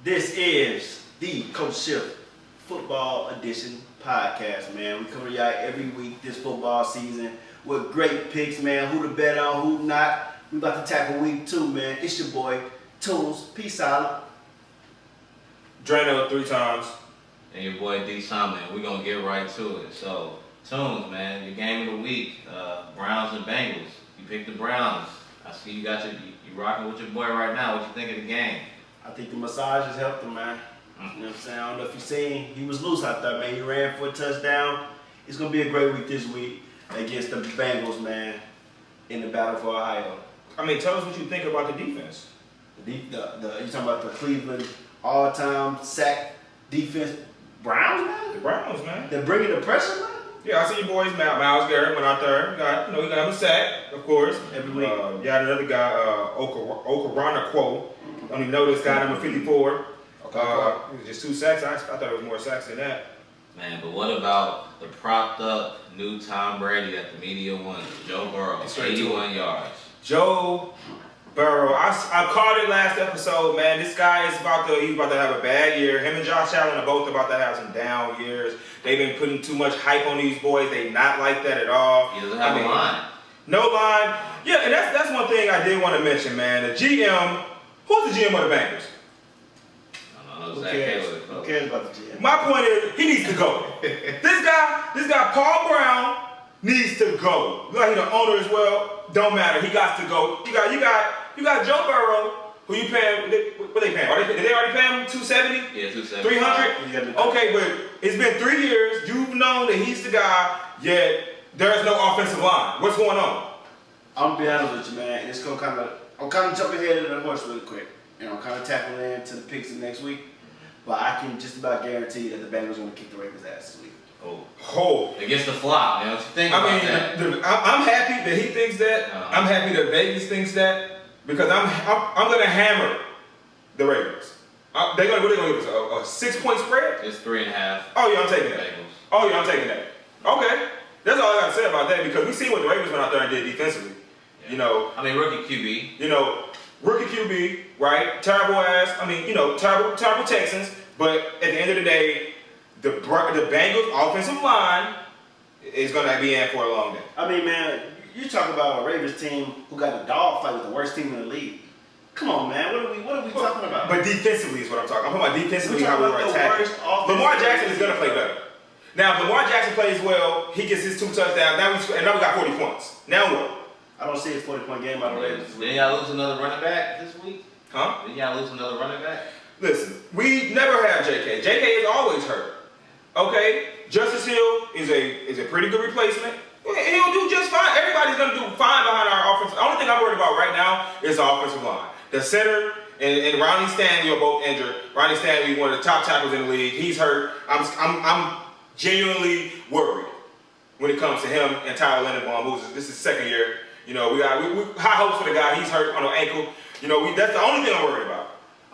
This is the KULTURE Shift Football Edition podcast, man. We come to y'all every week this football season with great picks, man. Who to bet on, who not. We about to tackle week 2, man. It's your boy, Tunes. Peace out. Drano 3 times. And your boy D. Simon. We're going to get right to it. So, Tunes, man, your game of the week, Browns and Bengals. You picked the Browns. I see you got you rocking with your boy right now. What you think of the game? I think the massages helped him, man. You know what I'm saying? I don't know if you seen, he was loose out there, man. He ran for a touchdown. It's going to be a great week this week against the Bengals, man, in the battle for Ohio. I mean, tell us what you think about the defense. You talking about the Cleveland all-time sack defense Browns, man? The Browns, man. They're bringing the pressure, man? Yeah, I see your boys, Myles Garrett went out there. He got him a sack, of course. Every week. You got another guy, Okoronkwo. Don't even know this guy, number 54. It was just 2 sacks. I thought it was more sacks than that. Man, but what about the propped up new Tom Brady at the media one? Joe Burrow, 81 yards. Joe Burrow. I called it last episode, man. This guy is he's about to have a bad year. Him and Josh Allen are both about to have some down years. They've been putting too much hype on these boys. They not like that at all. He doesn't have a line. No line. Yeah, and that's one thing I did want to mention, man. The GM, who's the GM of the Bengals? I don't know. Who cares about the GM? My point is, he needs to go. This guy, Paul Brown, needs to go. Like he's the owner as well. Don't matter. He got to go. You got Joe Burrow, who you paying? What they paying? Did they already pay him $270? Yeah, $270. 300. Okay, but it's been 3 years. You've known that he's the guy. Yet there's no offensive line. What's going on? I'm gonna be honest with you, man. And it's gonna I'm kind of jumping ahead of the horse really quick. And I'm kind of tackling into the picks of next week. But I can just about guarantee that the Bengals are gonna kick the Ravens' ass this week. Oh. Against the flop, man. What you think about that? I'm happy that he thinks that. I'm happy that Vegas thinks that because I'm gonna hammer the Ravens. What are they gonna give us? A 6-point spread? It's 3.5. Oh yeah, I'm taking that. Bengals. Oh yeah, I'm taking that. Okay, that's all I gotta say about that because we see what the Ravens went out there and did defensively. Yeah. You know, I mean, rookie QB. You know, rookie QB, right? Terrible ass. I mean, terrible Texans. But at the end of the day, the Bengals offensive line is gonna be in for a long day. I mean, man, you talk about a Ravens team who got a dogfight with the worst team in the league. Come on, man. What are we talking about? But defensively is what I'm talking. I'm talking about defensively how we were attacking. Lamar Jackson is gonna play better. Now, if Lamar Jackson plays well, he gets his 2 touchdowns. Now we got 40 points. Now what? I don't see a 40-point game out of the Ravens. Didn't y'all lose another running back this week? Huh? Didn't y'all lose another running back? Listen, we never have JK. JK is always hurt. Okay? Justice Hill is a pretty good replacement. He'll do just fine. Everybody's gonna do fine behind our offense. The only thing I'm worried about right now is the offensive line. The center and Ronnie Stanley are both injured. Ronnie Stanley, one of the top tackles in the league, he's hurt. I'm genuinely worried when it comes to him and Tyler Linderbaum, this is his 2nd year. You know, we high hopes for the guy. He's hurt on an ankle. You know, that's the only thing I'm worried about.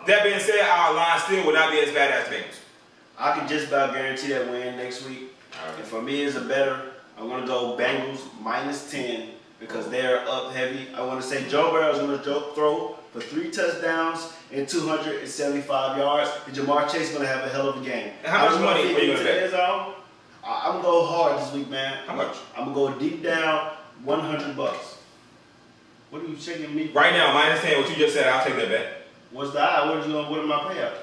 That being said, our line still will not be as bad as Bengals. I can just about guarantee that win next week. And for me as a bettor, I'm going to go Bengals -10 because they're up heavy. I want to say Joe Burrow is going to throw for 3 touchdowns and 275 yards. And Jamar Chase is going to have a hell of a game. And how much money are you going to bet? I'm going to go hard this week, man. How much? I'm going to go deep down, $100. What are you shaking me? Right now, -10, what you just said, I'll take that bet. What's the eye? What am I payout?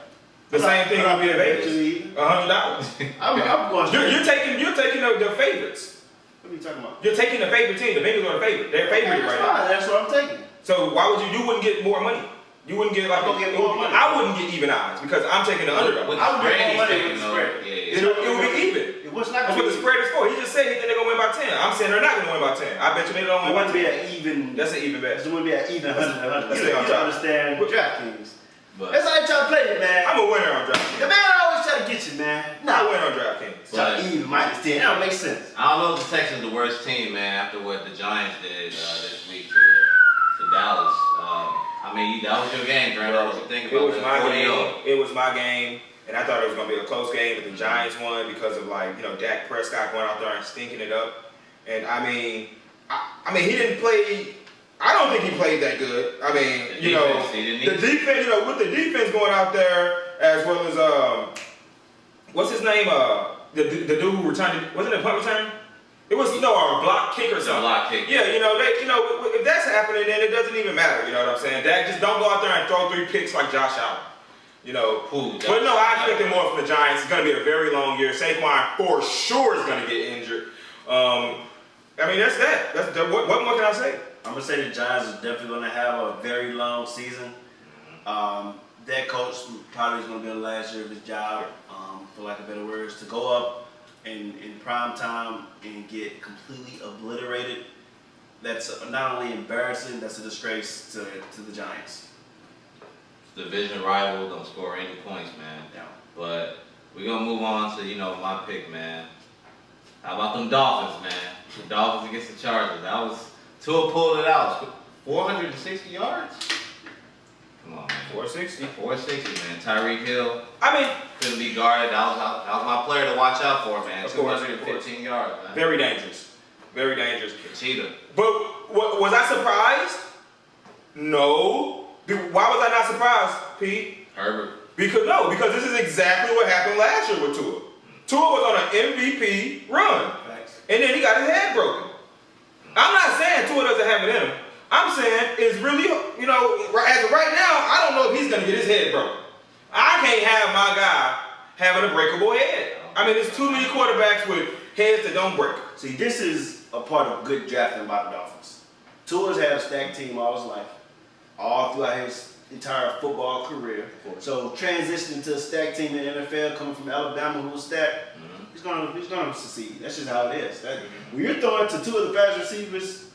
The same thing will be at Vegas. $100. I'm going. You're taking the favorites. What are you talking about? You're taking the favorite team. The Bengals are the favorite. They're favored right now. That's what I'm taking. So why would you wouldn't get more money? You wouldn't get like get more money. I wouldn't get even odds because I'm taking the underdog. With I would spread, get more money he's with the taking spread. Yeah. It would be even. What's not That's what the spread is for. He just said they're gonna win by 10. I'm saying they're not gonna win by 10. I bet you they don't It win by wouldn't be 10. an even. That's an even bet. It wouldn't be an even 100. Let's You stay on don't top. understand DraftKings. But That's how they try to play it, man. I'm a winner on The DraftKings. man always try to get you, man. I win on DraftKings. Try to even -10. That don't make sense. I don't know if the Texans are the worst team, man, after what the Giants did this week to Dallas. I mean, that was your game, Dre. What you think It about was that? my 40-0. game. It was my game. And I thought it was going to be a close game, but the Giants won because of Dak Prescott going out there and stinking it up. And I mean, he didn't play. I don't think he played that good. I mean, The defense, with the defense going out there as well as what's his name? The dude who returned it, wasn't it a punt return? It was a block kick or something. Block kick. Yeah, if that's happening, then it doesn't even matter. You know what I'm saying? Dak, just don't go out there and throw 3 picks like Josh Allen. But no, I expected more from the Giants. It's going to be a very long year. Saquon for sure is going to get injured. That's that. What more can I say? I'm gonna say the Giants are definitely gonna have a very long season. That coach probably is gonna be the last year of his job, for lack of better words, to go up in prime time and get completely obliterated. That's not only embarrassing, that's a disgrace to the Giants. Division rival, don't score any points, man. Yeah. But we're gonna move on to my pick, man. How about them Dolphins, man? The Dolphins against the Chargers. That was Tua pulled it out. 460 yards. Come on, man. 460. 460, man. Tyreek Hill. I mean, couldn't be guarded. That was my player to watch out for, man. Of course, 215 yards, man. Very dangerous. Very dangerous. Cheetah. But was I surprised? No. Why was I not surprised, Pete? Herbert. Because this is exactly what happened last year with Tua. Tua was on an MVP run. Thanks. And then he got his head broken. I'm not saying Tua doesn't have it in him. I'm saying it's really, as of right now, I don't know if he's going to get his head broken. I can't have my guy having a breakable head. I mean, there's too many quarterbacks with heads that don't break. See, this is a part of good drafting by the Dolphins. Tua's had a stacked team all his life, all throughout his entire football career. So transitioning to a stacked team in the NFL, coming from Alabama, who was stacked, he's gonna succeed. That's just how it is. When you're throwing to 2 of the fast receivers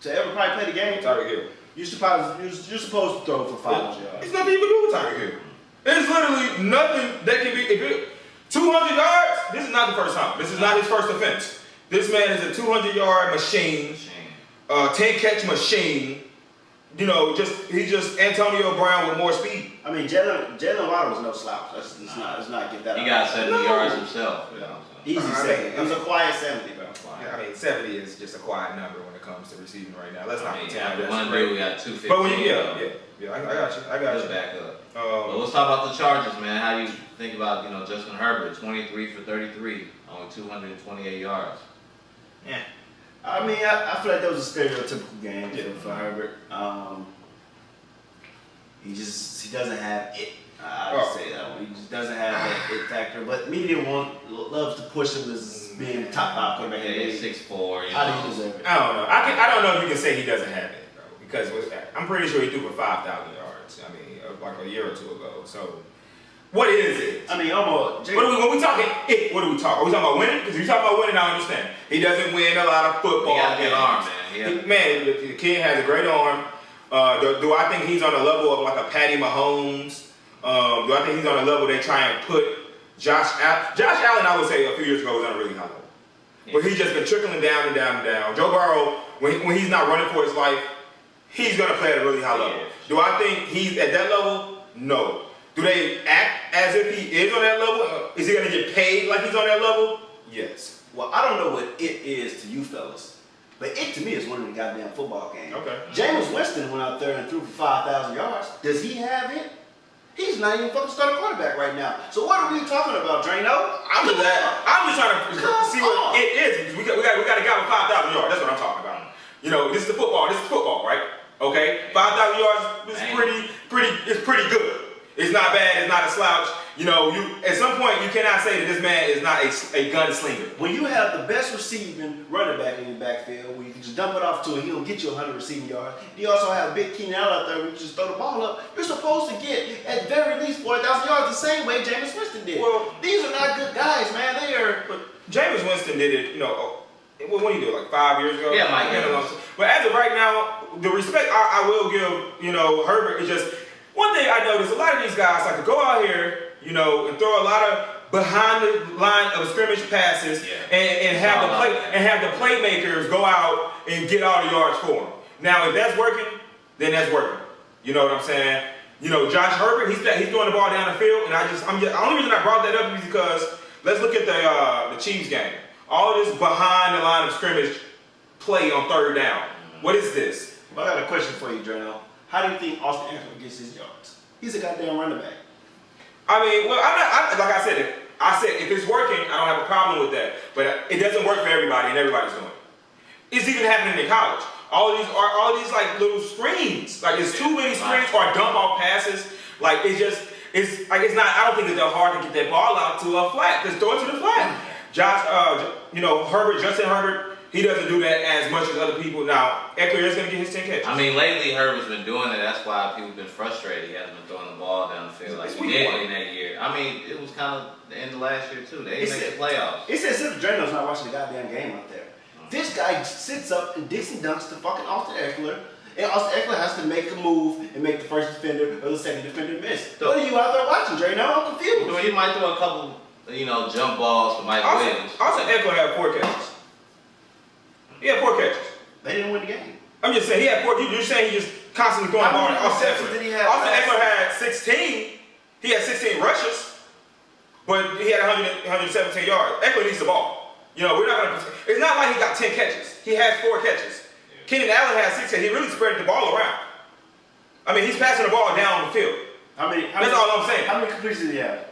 to ever probably play the game, Tyreek Hill. you're supposed to throw for 500 yards. There's nothing you can do with Tyreek Hill. There's literally nothing that can be. If it 200 yards, this is not the first time. This is not his first offense. This man is a 200-yard machine, 10-catch machine. He's just Antonio Brown with more speed. I mean, Jalen Waddle was no slouch. Let's not get that. He got 70 yards himself. Easy 70. It was a quiet 70, bro. Yeah, I mean, 70 is just a quiet number when it comes to receiving right now. Let's not pretend Yeah, one day we got 250. But I got you. Back up. But let's talk about the Chargers, man. How do you think about Justin Herbert, 23 for 33, only 228 yards? Yeah. I mean, I feel like that was a stereotypical game for Herbert. He doesn't have it. I would say that one. He just doesn't have that it factor. But media loves to push him as being top 5 quarterback in the league. 6'4". How do you deserve it? I don't know. I don't know if you can say he doesn't have it, bro. Because I'm pretty sure he threw for 5,000 yards. I mean, like a year or 2 ago. So, what is it? I mean, almost. When we talking it, what are we talking? Are we talking about winning? Because if you talking about winning, I understand. He doesn't win a lot of football. He got a good arm, man. The kid has a great arm. Do I think he's on the level of like a Patty Mahomes? Do I think he's on a level they try and put Josh Allen, I would say a few years ago, was on a really high level. Yeah. But he's just been trickling down and down and down. Joe Burrow, when he's not running for his life, he's going to play at a really high level. Yeah. Do I think he's at that level? No. Do they act as if he is on that level? Is he going to get paid like he's on that level? Yes. Well, I don't know what it is to you fellas, but it to me is winning the goddamn football game. Okay. Jameis Winston went out there and threw for 5,000 yards. Does he have it? He's not even fucking starting quarterback right now. So what are we talking about, Drano? I'm just trying to see what it is. We got a guy with 5,000 yards. That's what I'm talking about. This is the football. This is football, right? Okay, 5,000 yards is pretty good. It's not bad. It's not a slouch. At some point you cannot say that this man is not a gunslinger. When you have the best receiving running back in your backfield, where you can just dump it off to him, he'll get you 100 receiving yards. You also have Big Keenan Allen out there where you just throw the ball up. You're supposed to get at very least 40,000 yards the same way Jameis Winston did. Well, these are not good guys, man. They are. But Jameis Winston did it. When he did it, like 5 years ago. Yeah, Mike Evans. But as of right now, the respect I will give, Herbert is just one thing I noticed. A lot of these guys like to go out here, and throw a lot of behind the line of scrimmage passes, and have the playmakers go out and get all the yards for him. Now, if that's working, then that's working. You know what I'm saying? Josh Herbert, he's throwing the ball down the field, and the only reason I brought that up is because let's look at the Chiefs game. All this behind the line of scrimmage play on 3rd down. What is this? Well, I got a question for you, Drano. How do you think Austin Eckler gets his yards? He's a goddamn running back. I mean, well, like I said, if it's working, I don't have a problem with that. But it doesn't work for everybody, and everybody's doing it. It's even happening in college. All these like little screens, like it's too many screens or dump off passes. Like it's not. I don't think it's that hard to get that ball out to a flat. Just throw it to the flat. Justin Herbert, he doesn't do that as much as other people. Now, Eckler is going to get his 10 catches. I mean, lately Herbert's been doing it. That's why people have been frustrated. He hasn't been throwing the ball down the field like he did in that year. I mean, it was kind of the end of last year too. They didn't make the playoffs. It's as if Drano's not watching the goddamn game out there. This guy sits up and dicks and dunks to fucking Austin Eckler, and Austin Eckler has to make a move and make the first defender or the second defender miss. What are you out there watching, Drano? I'm confused. Well, he might throw a couple, jump balls to Mike Williams. Austin Eckler had 4 catches. He had 4 catches. They didn't win the game. I'm just saying he had 4. You're saying he just constantly throwing the ball to Austin Eckler. Austin Eckler had 16. He had 16 rushes, but he had 117 yards. Eckler needs the ball. We're not gonna. It's not like he got 10 catches. He has 4 catches. Keenan Allen has 6 catches. He really spread the ball around. I mean, he's passing the ball down the field. That's all I'm saying. How many completions did he have?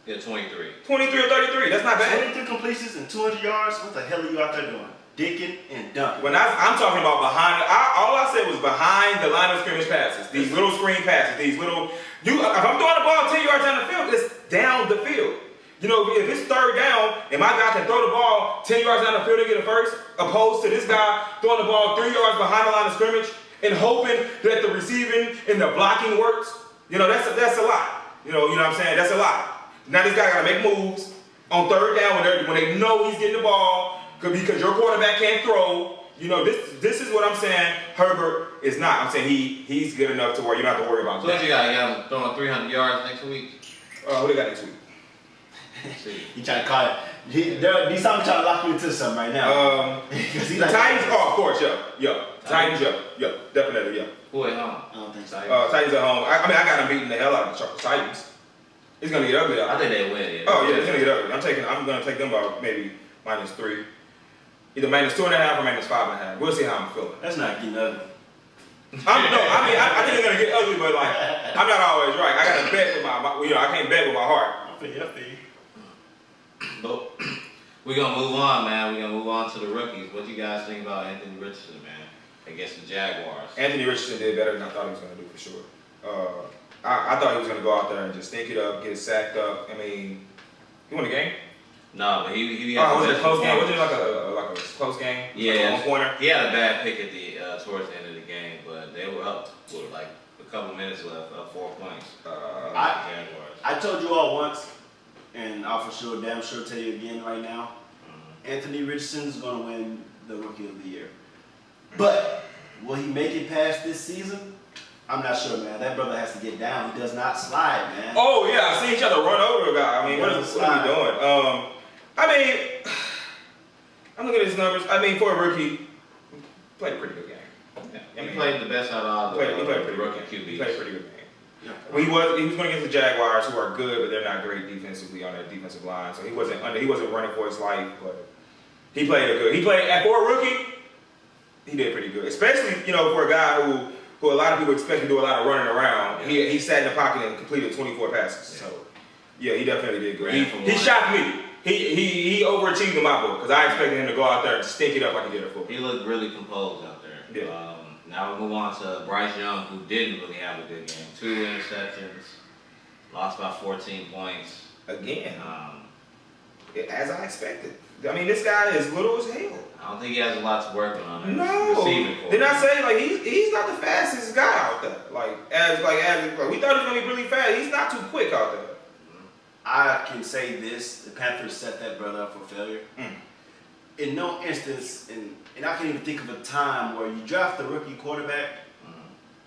Yeah, 23. 23 or 33. That's not bad. 23 completions and 200 yards. What the hell are you out there doing? Dicking and dunking. When I'm talking about behind, all I said was behind the line of scrimmage passes. These little screen passes. These little. If I'm throwing the ball 10 yards down the field, it's down the field. If it's third down and my guy can throw the ball 10 yards down the field and get a first, opposed to this guy throwing the ball 3 yards behind the line of scrimmage and hoping that the receiving and the blocking works, that's a lot. You know what I'm saying? That's a lot. Now this guy got to make moves on third down when they know he's getting the ball because your quarterback can't throw. This is what I'm saying. Herbert is not. I'm saying he's good enough to where you don't have to worry about So that. what you got? You got him throwing 300 yards next week? What they got next week? He trying to call it. He's trying to lock you into something right now. The Titans, of course, yeah. Titans, yeah, definitely, yeah. Who at home? I don't think so. Titans at home. I got them beating the hell out of the Titans. It's gonna get ugly. I think they win. Yeah. Oh yeah, it's gonna get ugly. I'm gonna take them by maybe -3, either -2.5 or -5.5. We'll see how I'm feeling. That's not getting ugly. I think it's gonna get ugly, but like I'm not always right. I gotta bet with my I can't bet with my heart. I feel you. But we're going to move on, man. We're going to move on to the rookies. What do you guys think about Anthony Richardson, man, against the Jaguars? Anthony Richardson did better than I thought he was going to do, for sure. I thought he was going to go out there and just stink it up, get it sacked up. I mean, he won the game? No, but he had was it a close game? Was it like a close game? Yeah. Like a one-pointer? He had a bad pick at the towards the end of the game, but they were up with like a couple minutes left, 4 points. Jaguars. I told you all once, and I'll for damn sure tell you again right now, Anthony Richardson is going to win the Rookie of the Year. But will he make it past this season? I'm not sure, man. That brother has to get down. He does not slide, man. Oh, yeah. I see each other run over a guy. I mean, what are we doing? I'm looking at his numbers. I mean, for a rookie, he played a pretty good game. Yeah. He played the best out of all the rookie QBs. He played a pretty good game. Yeah. He was going against the Jaguars, who are good, but they're not great defensively on that defensive line. So he wasn't running for his life, but he played for a rookie. He did pretty good, especially for a guy who a lot of people expect to do a lot of running around. Yeah. He sat in the pocket and completed 24 passes. Yeah. So yeah, he definitely did good. He shocked me. He overachieved in my book because I expected him to go out there and stink it up like he did before. He looked really composed out there. Yeah. Now we move on to Bryce Young, who didn't really have a good game. 2 interceptions, lost by 14 points. Again, as I expected. I mean, this guy is little as hell. I don't think he has a lot to work on. No. Receiving for. Did I say he's not the fastest guy out there? As we thought he was gonna be really fast. He's not too quick out there. I can say this: the Panthers set that brother up for failure. In no instance, and I can't even think of a time where you draft the rookie quarterback,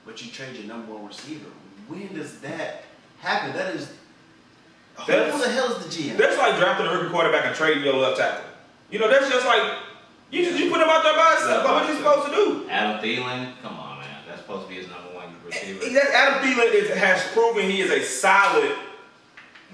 but you trade your number 1 receiver. When does that happen? Who the hell is the GM? That's like drafting a rookie quarterback and trading your left tackle. That's just like you put him out there by himself. What are you supposed to do? Adam Thielen, come on, man. That's supposed to be his number 1 receiver. Adam Thielen has proven he is a solid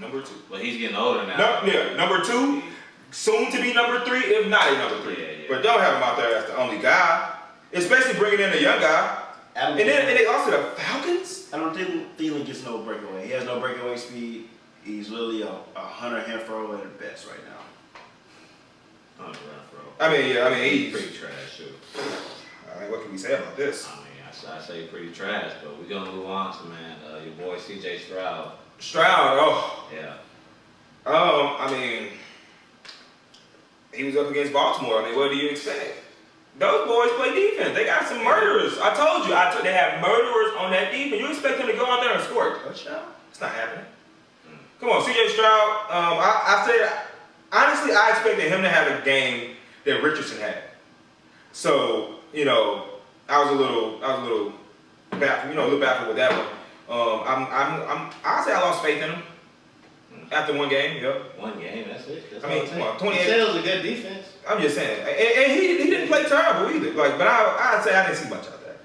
number 2. But he's getting older now. Number 2. Soon to be number 3, if not a number 3. Yeah. But don't have him out there as the only guy, especially bringing in a young guy. And they also the Falcons. I don't think Thielen gets no breakaway. He has no breakaway speed. He's really a Hunter Renfrow at best right now. Hunter Renfrow. I mean, he's pretty trash too. I mean, what can we say about this? I mean, I say pretty trash, but we're gonna move on to your boy C.J. Stroud. Stroud, oh. Yeah. I mean, he was up against Baltimore. I mean, what do you expect? Those boys play defense. They got some murderers. I told you, they have murderers on that defense. You expect them to go out there and score a touchdown? It's not happening. Come on, C.J. Stroud. I said, honestly, I expected him to have a game that Richardson had. So, you know, I was a little baffled. A little baffled with that one. I say I lost faith in him after one game. Yep. One game, that's it. That's I mean, come on, 28. He said it was a good defense. I'm just saying, and he didn't play terrible either. Like, but I'd say I didn't see much out there.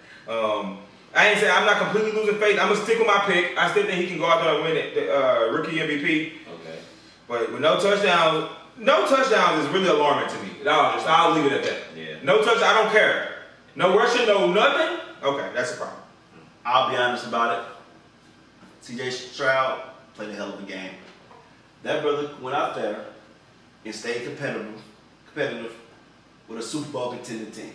I ain't say I'm not completely losing faith. I'm gonna stick with my pick. I still think he can go out there and win it, the rookie MVP. Okay. But with no touchdowns is really alarming to me. I'll leave it at that. Yeah. No touchdown, I don't care. No rushing, no nothing. Okay, that's a problem. I'll be honest about it. C.J. Stroud played a hell of a game. That brother went out there and stayed competitive with a Super Bowl contending team.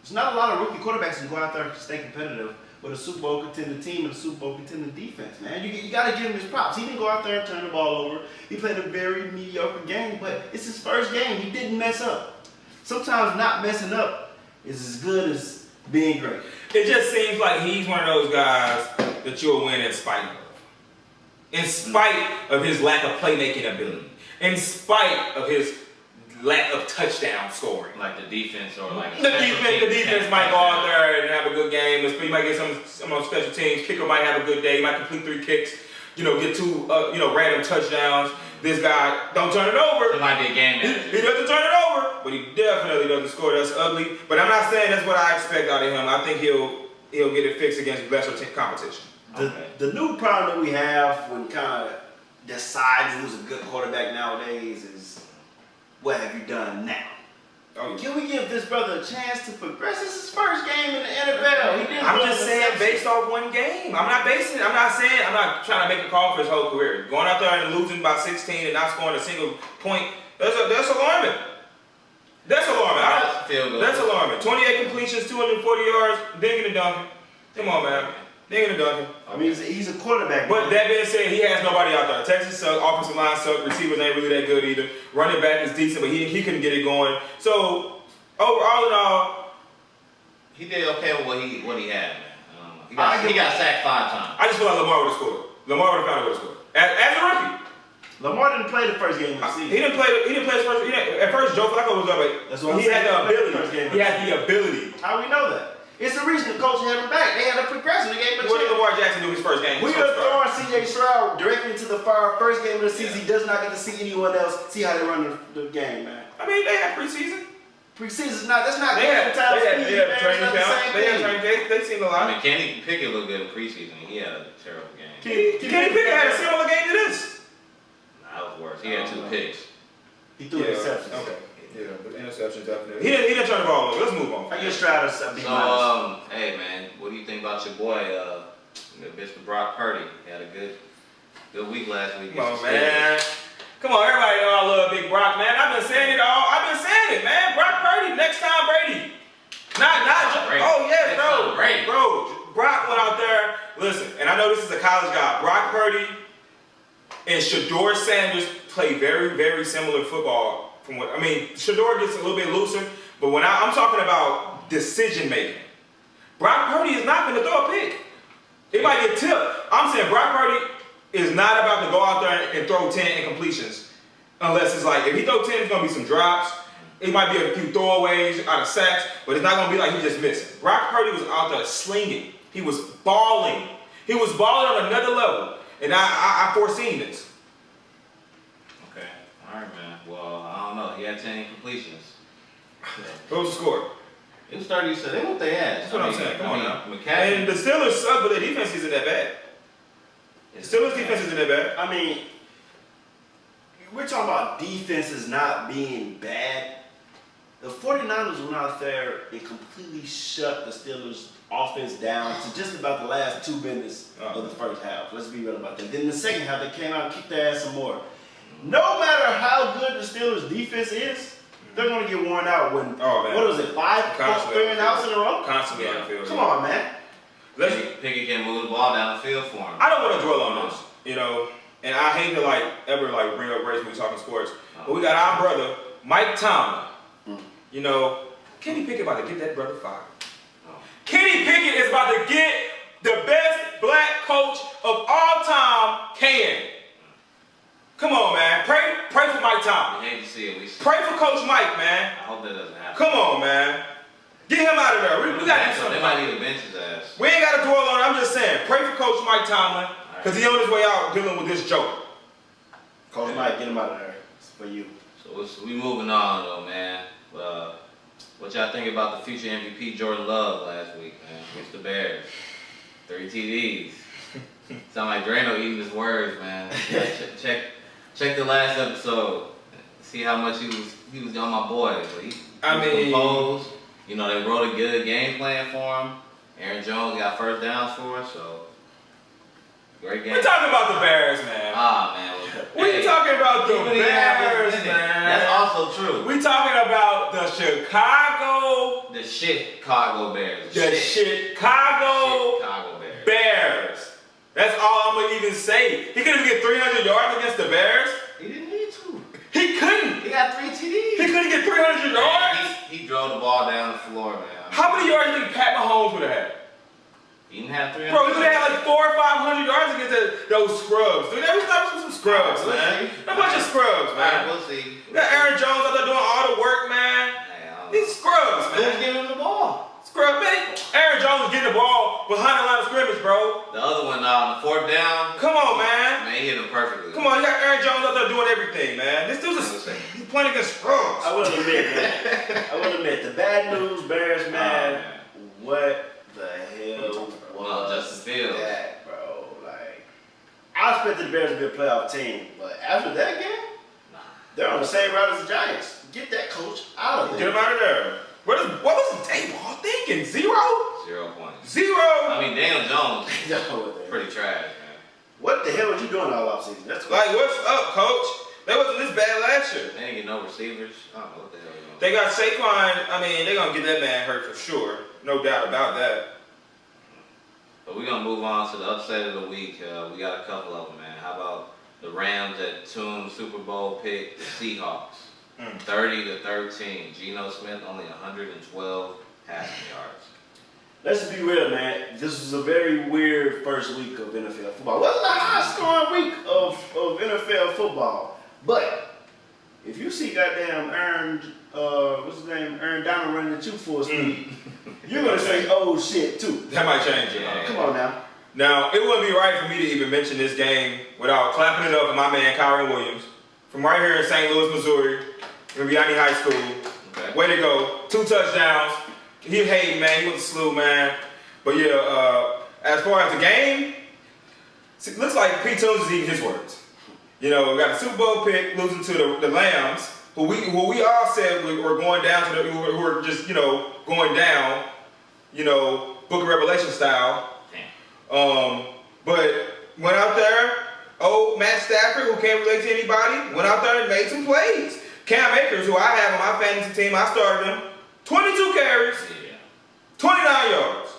There's not a lot of rookie quarterbacks who go out there and stay competitive with a Super Bowl contending team and a Super Bowl contending defense, man. You got to give him his props. He didn't go out there and turn the ball over. He played a very mediocre game, but it's his first game. He didn't mess up. Sometimes not messing up is as good as being great. It just seems like he's one of those guys that you'll win in spite of. In spite of his lack of playmaking ability. In spite of his lack of touchdown scoring. Like the defense or like The defense might go out there and have a good game. You might get some on special teams. Kicker might have a good day. He might complete 3 kicks. Get 2 random touchdowns. This guy don't turn it over. It might be a game manager. He doesn't turn it over, but he definitely doesn't score. That's ugly. But I'm not saying that's what I expect out of him. I think he'll get it fixed against lesser competition. The new problem that we have when kind of decides who's a good quarterback nowadays is, what have you done now? Oh, yeah. Can we give this brother a chance to progress? This is his first game in the NFL. I'm just saying based off one game. I'm not trying to make a call for his whole career. Going out there and losing by 16 and not scoring a single point, that's alarming. That's alarming. That's alarming. 28 completions, 240 yards, dinging and dunking. Come on, man. Dinging and dunking. I mean, he's a quarterback. But that being said, he has nobody out there. Texas suck, offensive line suck, receivers ain't really that good either. Running back is decent, but he couldn't get it going. So, all in all, he did okay with what he had, man. He got sacked 5 times. I just feel like Lamar would have scored. Lamar would have found a way to score. As a rookie. Lamar didn't play the first game of the season. He didn't play his first. At first, Joe Flacco was up. He had the ability. He had the ability. How we know that? It's the reason the coach had him back. They had a progression. They gave him a What did Lamar Jackson do his first game? We are throwing C.J. Stroud directly into the fire. First game of the season, he does not get to see anyone else see how they run the game, man. I mean, they had preseason. Preseason's not. That's not. They had training camp. They seen a lot. I mean, Kenny Pickett looked good in preseason. He had a terrible game. Kenny Pickett had a similar game to this. Nah, that was worse. He had 2 picks. He threw interceptions. Okay. Yeah, but interceptions definitely. He didn't turn the ball over. Let's move on. I guess Stroud is hey man, what do you think about your boy, Mr. Brock Purdy? He had a good week last week. Come on, man. Come on, everybody know I love Big Brock, man. I've been saying it, man. Brock Purdy, next time Brady. Not Brady. Oh yes, bro. Brady. Bro, Brock went out there. Listen, and I know this is a college guy. Brock Purdy and Shador Sanders play very, very similar football. Shador gets a little bit looser, but when I'm talking about decision making, Brock Purdy is not going to throw a pick. It might get tipped. I'm saying Brock Purdy is not about to go out there and throw 10 incompletions, unless it's like, if he throws 10, it's going to be some drops. It might be a few throwaways out of sacks, but it's not going to be like he's just missing. Brock Purdy was out there slinging. He was balling. He was balling on another level, and I foreseen this. Okay. All right, man. Well, I don't know. He had 10 completions. What was the score? It was 30 to 7. They what they had. That's what I'm saying. Come on now. McCaffrey. And the Steelers suck, but their defense isn't that bad. The Steelers' defense isn't that bad. I mean, we're talking about defenses not being bad. The 49ers went out there and completely shut the Steelers' offense down to just about the last 2 minutes of the first half. Let's be real about that. Then in the second half, they came out and kicked their ass some more. No matter how good the Steelers' defense is, they're going to get worn out when, what was it, 5 3rd outs in a row? Constantly on the field. Come on, man. Pickett can move the ball down the field for him. I don't want to dwell on this, you know, and I hate to ever bring up race when we talking sports, but we got our brother Mike Tomlin. You know, Kenny Pickett about to get that brother fired. Kenny Pickett is about to get the best black coach of all time, can. Come on, man. Pray for Mike Tomlin. I hate to see it. Pray for Coach Mike, man. I hope that doesn't happen. Come on, man. Get him out of there. We got to do something. They might need to bench his ass. We ain't got to dwell on it. I'm just saying. Pray for Coach Mike Tomlin because he's on his way out dealing with this joke. Coach Mike, get him out of there. It's for you. So we moving on, though, man. What y'all think about the future MVP Jordan Love last week, man? Against the Bears. 3 TDs. Sound like Drano eating his words, man. Check the last episode. See how much he was on my boy. But he was composed. You know, they wrote a good game plan for him. Aaron Jones got first downs for us, so great game. We're talking about the Bears, man. Man. We're talking about the Bears, man. That's also true. We're talking about the Chicago Bears. Chicago Bears. Bears. That's all I'm going to even say. He couldn't even get 300 yards against the Bears. He didn't need to. He couldn't. He got 3 TDs. He couldn't get 300 yards? He drove the ball down the floor, man. How many yards do you think Pat Mahomes would have had? He didn't have 300. Bro, he would have had like 400 or 500 yards against those scrubs. Dude, that was some scrubs, man. A bunch of scrubs, man. We'll see. You got Aaron Jones out there doing all the work, man. These scrubs, man. Who's giving him the ball? Scrub, man. Aaron Jones was getting the ball behind the line of scrimmage, bro. The other one, on the 4th down. Come on, man. Man, he hit him perfectly. Come on, you got Aaron Jones out there doing everything, man. This dude's he's playing against scrubs. I will admit, the bad news Bears, man. What the hell was Justin Fields. that, bro? Like, I expected the Bears to be a playoff team, but after that game, they're on the same route as the Giants. Get that coach out of there. Get him out of there. What was Dayball thinking? 0? 0 points. 0? I mean, Daniel Jones, pretty trash, man. What the hell was you doing all offseason? That's like, what's up, coach? They wasn't this bad last year. They didn't get no receivers. I don't know what the hell they're doing. They got Saquon. I mean, they're going to get that man hurt for sure. No doubt about that. But we're going to move on to the upset of the week. We got a couple of them, man. How about the Rams that tuned Super Bowl pick the Seahawks? 30-13. Geno Smith only 112 passing yards. Let's just be real, man. This was a very weird first week of NFL football. It wasn't a high-scoring week of NFL football. But if you see goddamn Aaron Donald running at you full speed, you're going to say, oh shit, too. That might change it. Yeah. Come on now. Now, it wouldn't be right for me to even mention this game without clapping it up for my man, Kyron Williams, from right here in St. Louis, Missouri, in Vianney High School. Okay. Way to go. 2 touchdowns. He hated, man. He was a slew, man. But yeah, as far as the game, it looks like Pete Tunes is eating his words. You know, we got a Super Bowl pick losing to the Lambs, who we all said were going down to who were just, you know, going down, you know, Book of Revelation style. But went out there, Matt Stafford, who can't relate to anybody, went out there and made some plays. Cam Akers, who I have on my fantasy team, I started him. 22 carries, 29 yards.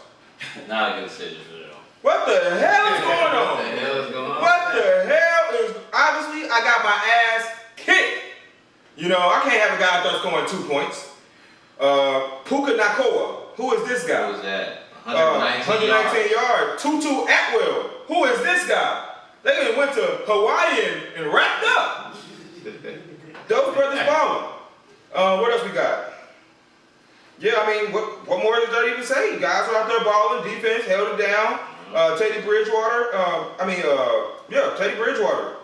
Not a good decision for them. What the hell is going on? What the hell is going on? What the hell is... Obviously, I got my ass kicked. You know, I can't have a guy out there scoring 2 points. Puka Nakoa. Who is this guy? Who is that? 119 yards. Tutu Atwell. Who is this guy? They even went to Hawaii and wrapped up. Those brothers balling. What else we got? Yeah, I mean, what more is there to even say? Guys are out there balling, defense, held it down. Teddy Bridgewater, Teddy Bridgewater.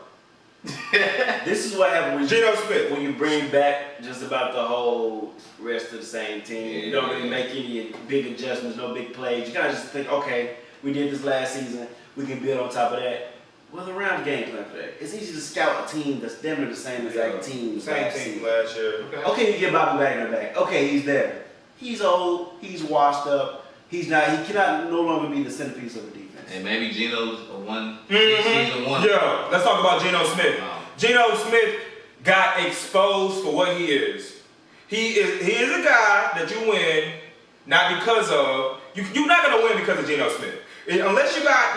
This is what happens when Geno Smith. when you bring back just about the whole rest of the same team. You don't really make any big adjustments, no big plays. You kind of just think, okay, we did this last season. We can build on top of that. Well, the Rams game plan for that. It's easy to scout a team that's damn near the same exact team. Same team last year. Okay, you get Bobby Wagner back. Okay, he's there. He's old. He's washed up. He's not. He cannot no longer be the centerpiece of the defense. And maybe Geno's season one. Yeah, let's talk about Geno Smith. Geno Smith got exposed for what he is. He is a guy that you win not because of you're not gonna win because of Geno Smith. Unless you got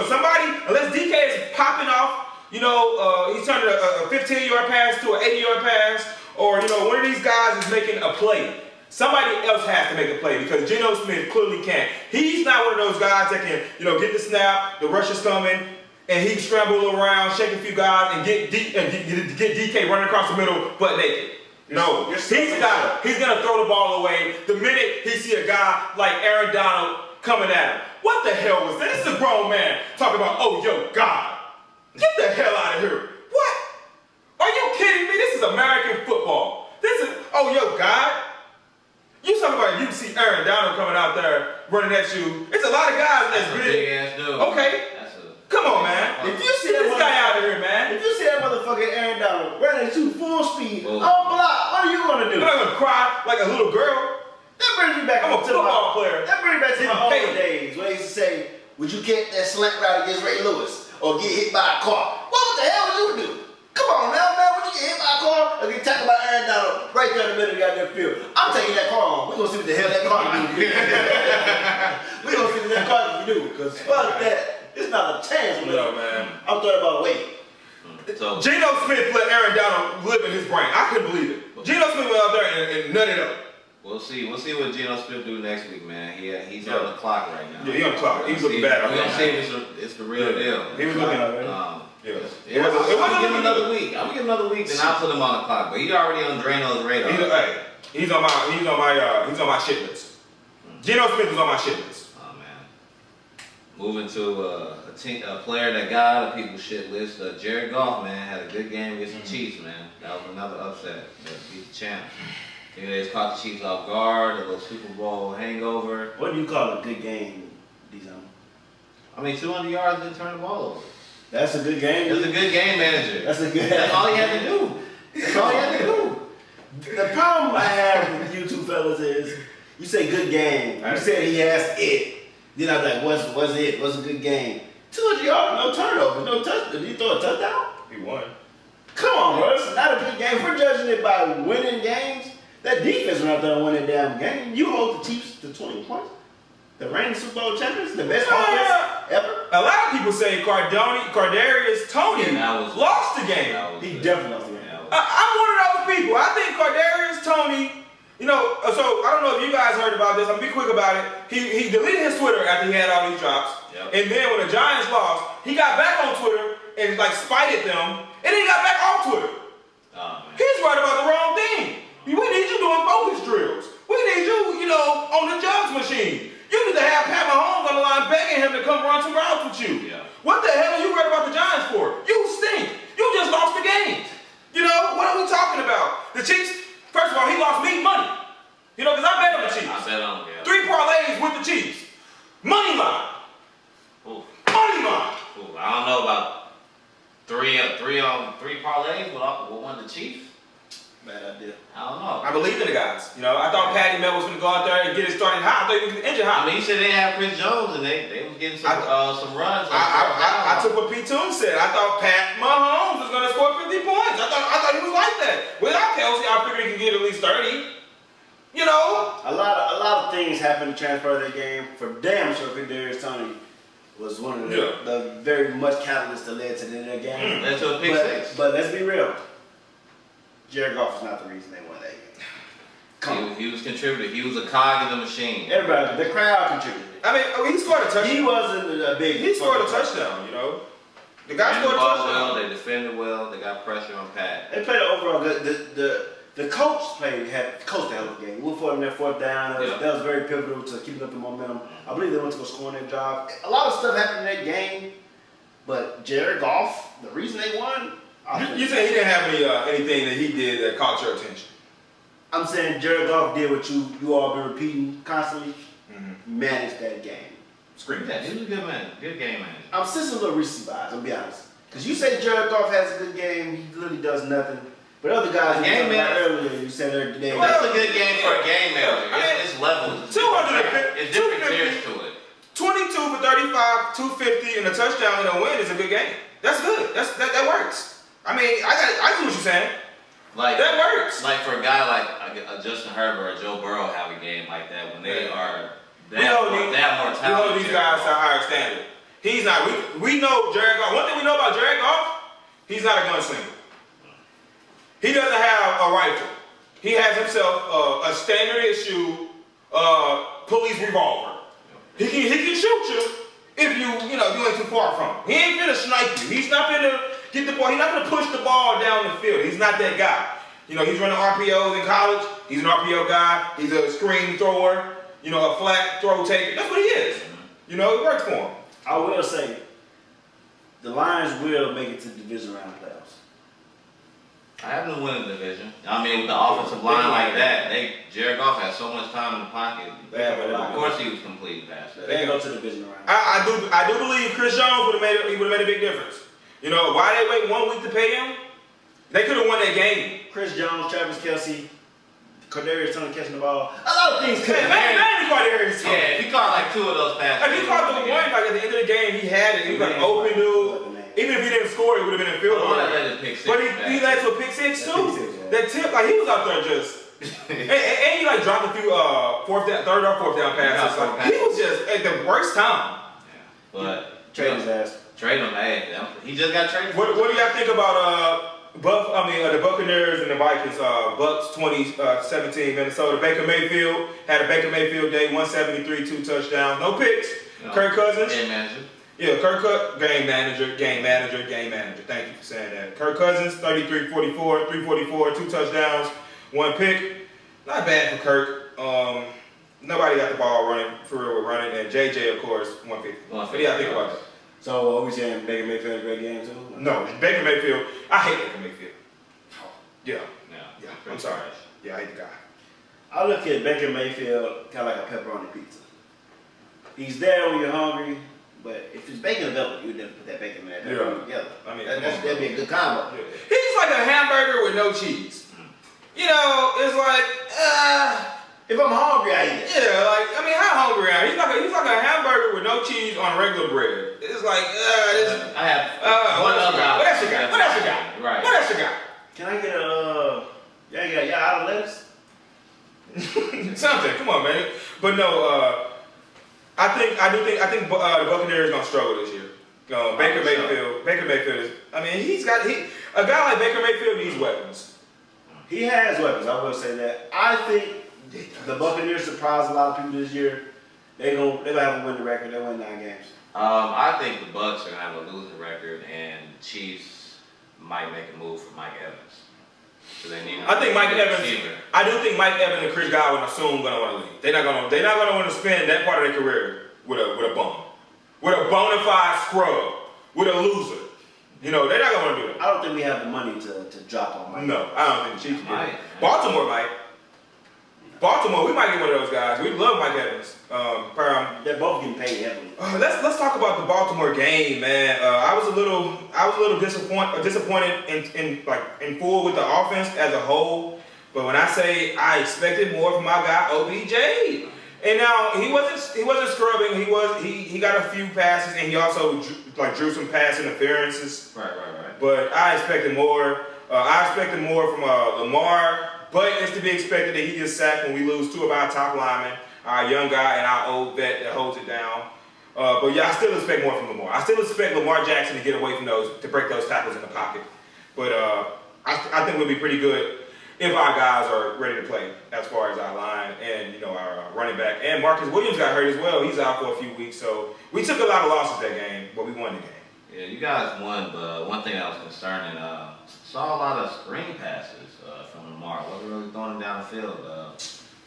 somebody, unless DK is popping off, he's turning a 15-yard pass to an 80-yard pass, or one of these guys is making a play. Somebody else has to make a play because Geno Smith clearly can't. He's not one of those guys that can, get the snap, the rush is coming, and he scramble around, shake a few guys, and get DK running across the middle butt naked. No, he's a guy. He's gonna throw the ball away the minute he see a guy like Aaron Donald coming at him. What the hell was that? This is a grown man talking about, oh, yo, God. Get the hell out of here. What? Are you kidding me? This is American football. This is, oh, yo, God. You talking about you see Aaron Donald coming out there running at you. It's a lot of guys that's big ass dude. Okay. Come on, man. If you see this guy out of here, man. If you see that motherfucking Aaron Donald running at you full speed, on block, what are you gonna do? I'm not gonna cry like a little girl. That brings me back I'm a football player. That brings me back to my old days when they used to say, would you catch that slant route against Ray Lewis or get hit by a car? What the hell would you do? Come on now, man. Would you get hit by a car or get tackled by Aaron Donald right there in the middle of the goddamn field? I'm taking that car on. We're gonna see what the hell that car can do. We're gonna see what that car can do. Because fuck that. It's not a chance, man. No, man. I'm thinking about wait. So, Geno Smith let Aaron Donald live in his brain. I couldn't believe it. Geno Smith went out there and nutted up. We'll see what Geno Smith do next week, man. He's on the clock right now. Yeah, he's on the clock. He's looking bad. We're gonna see if it's the real deal. He was looking at it. I'm gonna give him another week. Then I'll put him on the clock. But he's already on Drano's radar. He's on my shit list. Geno Smith is on my shit list. Oh man. Moving to a player that got out of people's shit list. Jared Goff, man, had a good game against the Chiefs, man. That was another upset. That beat the champ. They just caught the Chiefs off guard, a little Super Bowl hangover. What do you call a good game, D-Zone? I mean, 200 yards didn't turn the ball over. That's a good game. That's a good game manager. That's all he had to do. That's all he had to do. The problem I have with you two fellas is, you say good game. You said he has it. Then I was like, what's it? What's a good game? 200 yards, no turnover, no touchdown. Did you throw a touchdown? He won. Come on, bro. It's not a good game. If we're judging it by winning games, that defense went out there and won that damn game. You hold the Chiefs to 20 points. The reigning Super Bowl champions, the best offense ever. A lot of people say Kadarius Toney lost the game. He definitely lost the game. I'm one of those people. I think Kadarius Toney, so I don't know if you guys heard about this. I'm gonna be quick about it. He deleted his Twitter after he had all these drops. Yep. And then when the Giants lost, he got back on Twitter and spited them, and then he got back off Twitter. Oh, man. He's right about the wrong thing. We need you doing focus drills. We need you, on the jugs machine. You need to have Patmahomes on the line begging him to come run some routes with you. Yeah. What the hell are you worried about the Giants for? You stink. You just lost the game. What are we talking about? The Chiefs, first of all, he lost me money. Because I bet on the Chiefs. I bet on them, yeah. 3 parlays with the Chiefs. Money line. Ooh. Money line. Ooh, I don't know about three parlays with one of the Chiefs. Bad idea. I don't know. I believed in the guys. I thought Patty Mel was going to go out there and get it started hot. I thought he was injured hot. I mean, you said they had Chris Jones and they was getting some runs. I took what P. Toon said. I thought Pat Mahomes was going to score 50 points. I thought he was like that. Without Kelsey, I figured he could get at least 30. A lot of things happened to transfer that game. For damn sure, Kadarius Toney was one of the very much catalysts that led to the end of the game. Led to a pick six. But let's be real. Jared Goff is not the reason they won that game. He was contributing. He was a cog in the machine. Everybody, the crowd contributed. I mean, he scored a touchdown. He wasn't a big. He scored a touchdown. The guy scored a touchdown. Well, they defended well. They got pressure on Pat. They played overall good. The coach coached the hell of the game. He went for them that fourth down. That was very pivotal to keeping up the momentum. I believe they went to go score in their job. A lot of stuff happened in that game, but Jared Goff, the reason they won. You say he didn't have anything that he did that caught your attention? I'm saying Jared Goff did what you all been repeating constantly. Managed that game. screen Yeah, pass. he was a good man, good game manager. I'm sensing a little recency bias, I'll be honest. Because you say Jared Goff has a good game, he literally does nothing. But other guys, Game manager earlier, you said they're Well, that's a good game for a game manager. It's levels. 250, It's different tiers to it. 22 for 35, 250, and a touchdown and a win is a good game. That's good. That works. I mean, I see what you're saying. Like that works. Like for a guy like Justin Herbert or Joe Burrow have a game like that when they are We know talented. these guys are higher standard. He's not. We know Jared Goff. One thing we know about Jared Goff, he's not a gunslinger. He doesn't have a rifle. He has himself a standard issue police revolver. He can shoot you if you ain't too far from him. He ain't finna snipe you. He's not finna get the ball. He's not gonna push the ball down the field. He's not that guy. He's running RPOs in college. He's an RPO guy. He's a screen thrower. A flat throw taker. That's what he is. It works for him. I will say, the Lions will make it to the division round playoffs. I have them win the division. I mean, with the offensive line like that, Jared Goff has so much time in the pocket. Of course, he was completing passes. They go to the division round. I do believe Chris Jones would have made a big difference. Why they wait 1 week to pay him? They could have won that game. Chris Jones, Travis Kelce, Kadarius Toney catching the ball. A lot of things could have Mainly Kadarius Toney. Yeah, if he caught like 2 of those passes. If he caught the one, like at the end of the game, he had it. He was like open, dude. Even if he didn't score, it would have been a field goal. But he led to a pick six too. That tip, like he was out there just, and he like dropped a few third or fourth down passes. Like he was just at the worst time. Yeah. But trade his ass. Trade him, hey. He just got traded. What do y'all think about the Buccaneers and the Vikings? Bucks 2017 Minnesota. Baker Mayfield had a Baker Mayfield day, 173, 2 touchdowns, no picks. Kirk Cousins. Game manager. Yeah, game manager. Thank you for saying that. Kirk Cousins, 33-44, 344, 2 touchdowns, 1 pick. Not bad for Kirk. Nobody got the ball running, for real, running. And JJ, of course, 150. What do y'all think about that? So what we saying, Baker Mayfield had a great game too? No, Baker Mayfield. I hate Baker Mayfield. Yeah. I'm sorry. Yeah, I hate the guy. I look at Baker Mayfield kind of like a pepperoni pizza. He's there when you're hungry. But if it's bacon available, you would never put that bacon in that together. I mean, that'd be a good combo. Yeah. He's like a hamburger with no cheese. It's like, if I'm hungry, I eat it. Yeah, like, I mean, how hungry are you? He's like a hamburger with no cheese on regular bread. It's like, I have one other option. What else you got? Right. What else you got? Can I get y'all out of lettuce? Something. Come on, man. But no, I think the Buccaneers gonna struggle this year. Baker Mayfield is. I mean, a guy like Baker Mayfield needs weapons. He has weapons. I will say that. I think the Buccaneers surprised a lot of people this year. They're gonna have a winning record. They win 9 games. I think the Bucs are gonna have a losing record, and the Chiefs might make a move for Mike Evans. So they need. I think Mike Evans. I do think Mike Evans and Chris Godwin are soon gonna want to leave. They're not gonna want to spend that part of their career with a bum, with a bona fide scrub, with a loser. They're not gonna want to do that. I don't think we have the money to drop on Mike. No, I don't think the Chiefs do. Baltimore might. Baltimore, we might get one of those guys. We love Mike Evans. They're both getting paid heavily. Let's talk about the Baltimore game, man. I was a little disappointed in full with the offense as a whole. But when I say I expected more from my guy OBJ, and now he wasn't scrubbing. He got a few passes, and he also drew some pass interferences. Right. But I expected more. I expected more from Lamar. But it's to be expected that he gets sacked when we lose 2 of our top linemen, our young guy and our old vet that holds it down. But yeah, I still expect more from Lamar. I still expect Lamar Jackson to get away from to break those tackles in the pocket. But I think we'll be pretty good if our guys are ready to play as far as our line and our running back. And Marcus Williams got hurt as well. He's out for a few weeks. So we took a lot of losses that game, but we won the game. Yeah, you guys won, but one thing that was concerning, saw a lot of screen passes from Lamar. Wasn't really throwing him down the field.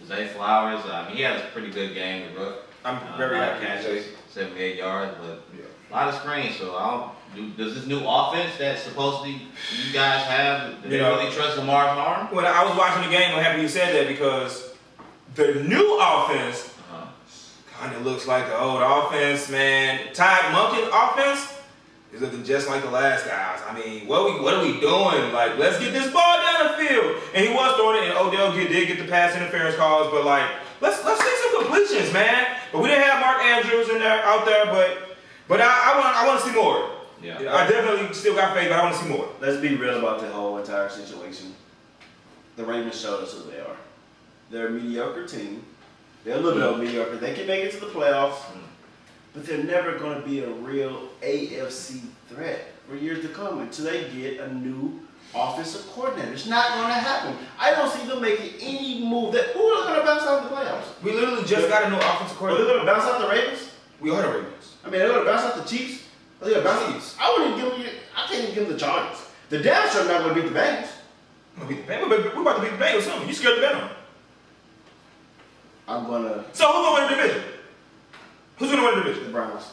Zay Flowers, he had a pretty good game to Rook. I'm very happy. Catches, 78 yards, but a lot of screens. So does this new offense that supposedly you guys have, do they really trust Lamar's arm? When I was watching the game, I'm happy you said that because the new offense, And it looks like the old offense, man. Todd Monken offense is looking just like the last guys. I mean, what are we doing? Like, let's get this ball down the field. And he was throwing it, and Odell did get the pass interference calls, but like, let's see some completions, man. But we didn't have Mark Andrews out there, but I want to see more. Yeah. I definitely still got faith, but I want to see more. Let's be real about the whole entire situation. The Ravens showed us who they are. They're a mediocre team. They're a little bit of mediocre. They can make it to the playoffs, but they're never going to be a real AFC threat for years to come until they get a new offensive coordinator. It's not going to happen. I don't see them making any move. Who are going to bounce out of the playoffs? We literally just got a new offensive Are coordinator. they going to bounce out the Ravens? We are the Ravens. I mean, they're going to bounce out the Chiefs? Are they going to bounce out Chiefs. I can't even give them the Chargers. The damn sure not going to beat the Bengals. We're about to beat the Bengals soon. You scared to bet on? I'm going to... So who's going to win the division? Who's going to win the division? The Browns.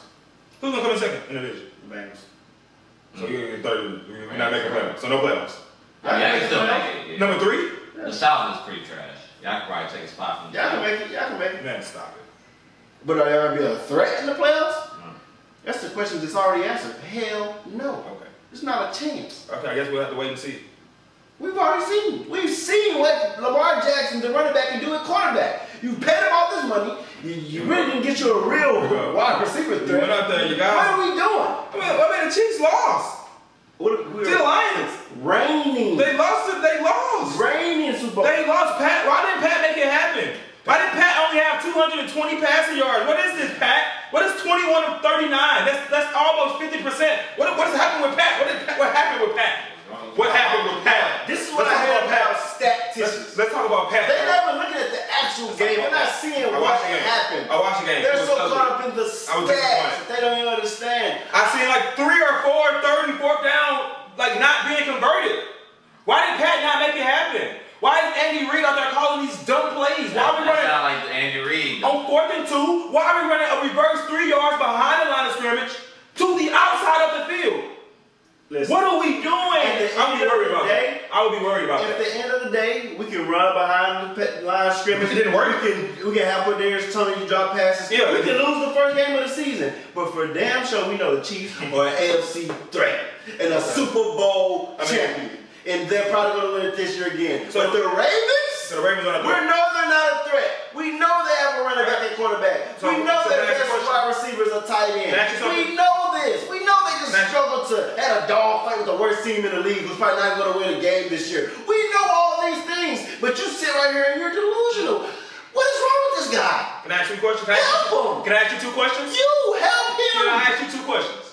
Who's going to come in second in the division? The Bengals. So you're in third. You're not making playoffs. So no playoffs. Y'all can still make it. Yeah. Number 3? The South is pretty trash. Y'all can probably take a spot from the Y'all can South. make it. Y'all can make it. Man, stop it. But are they going to be a threat in the playoffs? That's the question that's already answered. Hell no. Okay. It's not a chance. Okay, I guess we'll have to wait and see. We've already seen. We've seen what Lamar Jackson, the running back, can do at quarterback. You paid him all this money. You really didn't get you a real wide receiver You threat. went out there, you got. What are we doing? I mean, the Chiefs lost. To the Lions. Reigning. They lost. Reigning Super Bowl. They lost. Pat. Why didn't Pat make it happen? Why did Pat only have 220 passing yards? What is this, Pat? What is 21 of 39? That's almost 50%. What has happened with Pat? What happened with Pat? What happened with Pat? This is what I heard about statisticians. Let's talk about Pat. They're never looking at the actual game. They're not seeing what happened. I watched the game. They're so caught up in the stats that they don't even understand. I seen like 3 or 4 third and fourth down like not being converted. Why did Pat not make it happen? Why is Andy Reid out there calling these dumb plays? Why are we running? Sound like the Andy Reid. On 4th and 2, why are we running a reverse 3 yards behind the line of scrimmage to the outside of the field? Listen, what are we doing? I would be worried about that. I would be worried about that. At the end of the day, we can run behind the line of scrimmage. It didn't work. We can have Darius Tony drop passes. Yeah, we can lose the first game of the season. But for damn sure, we know the Chiefs are an AFC threat and a Super Bowl champion. And they're probably going to win it this year again. So but the Ravens, are not we know they're not a threat. We know they have a running back and quarterback. We know their best wide receivers are tight end. We know this. We know they just struggled to had a dog fight with the worst team in the league who's probably not going to win a game this year. We know all these things, but you sit right here and you're delusional. What is wrong with this guy? Can I ask you a question? Can I ask you 2 questions? You help him. Can I ask you 2 questions?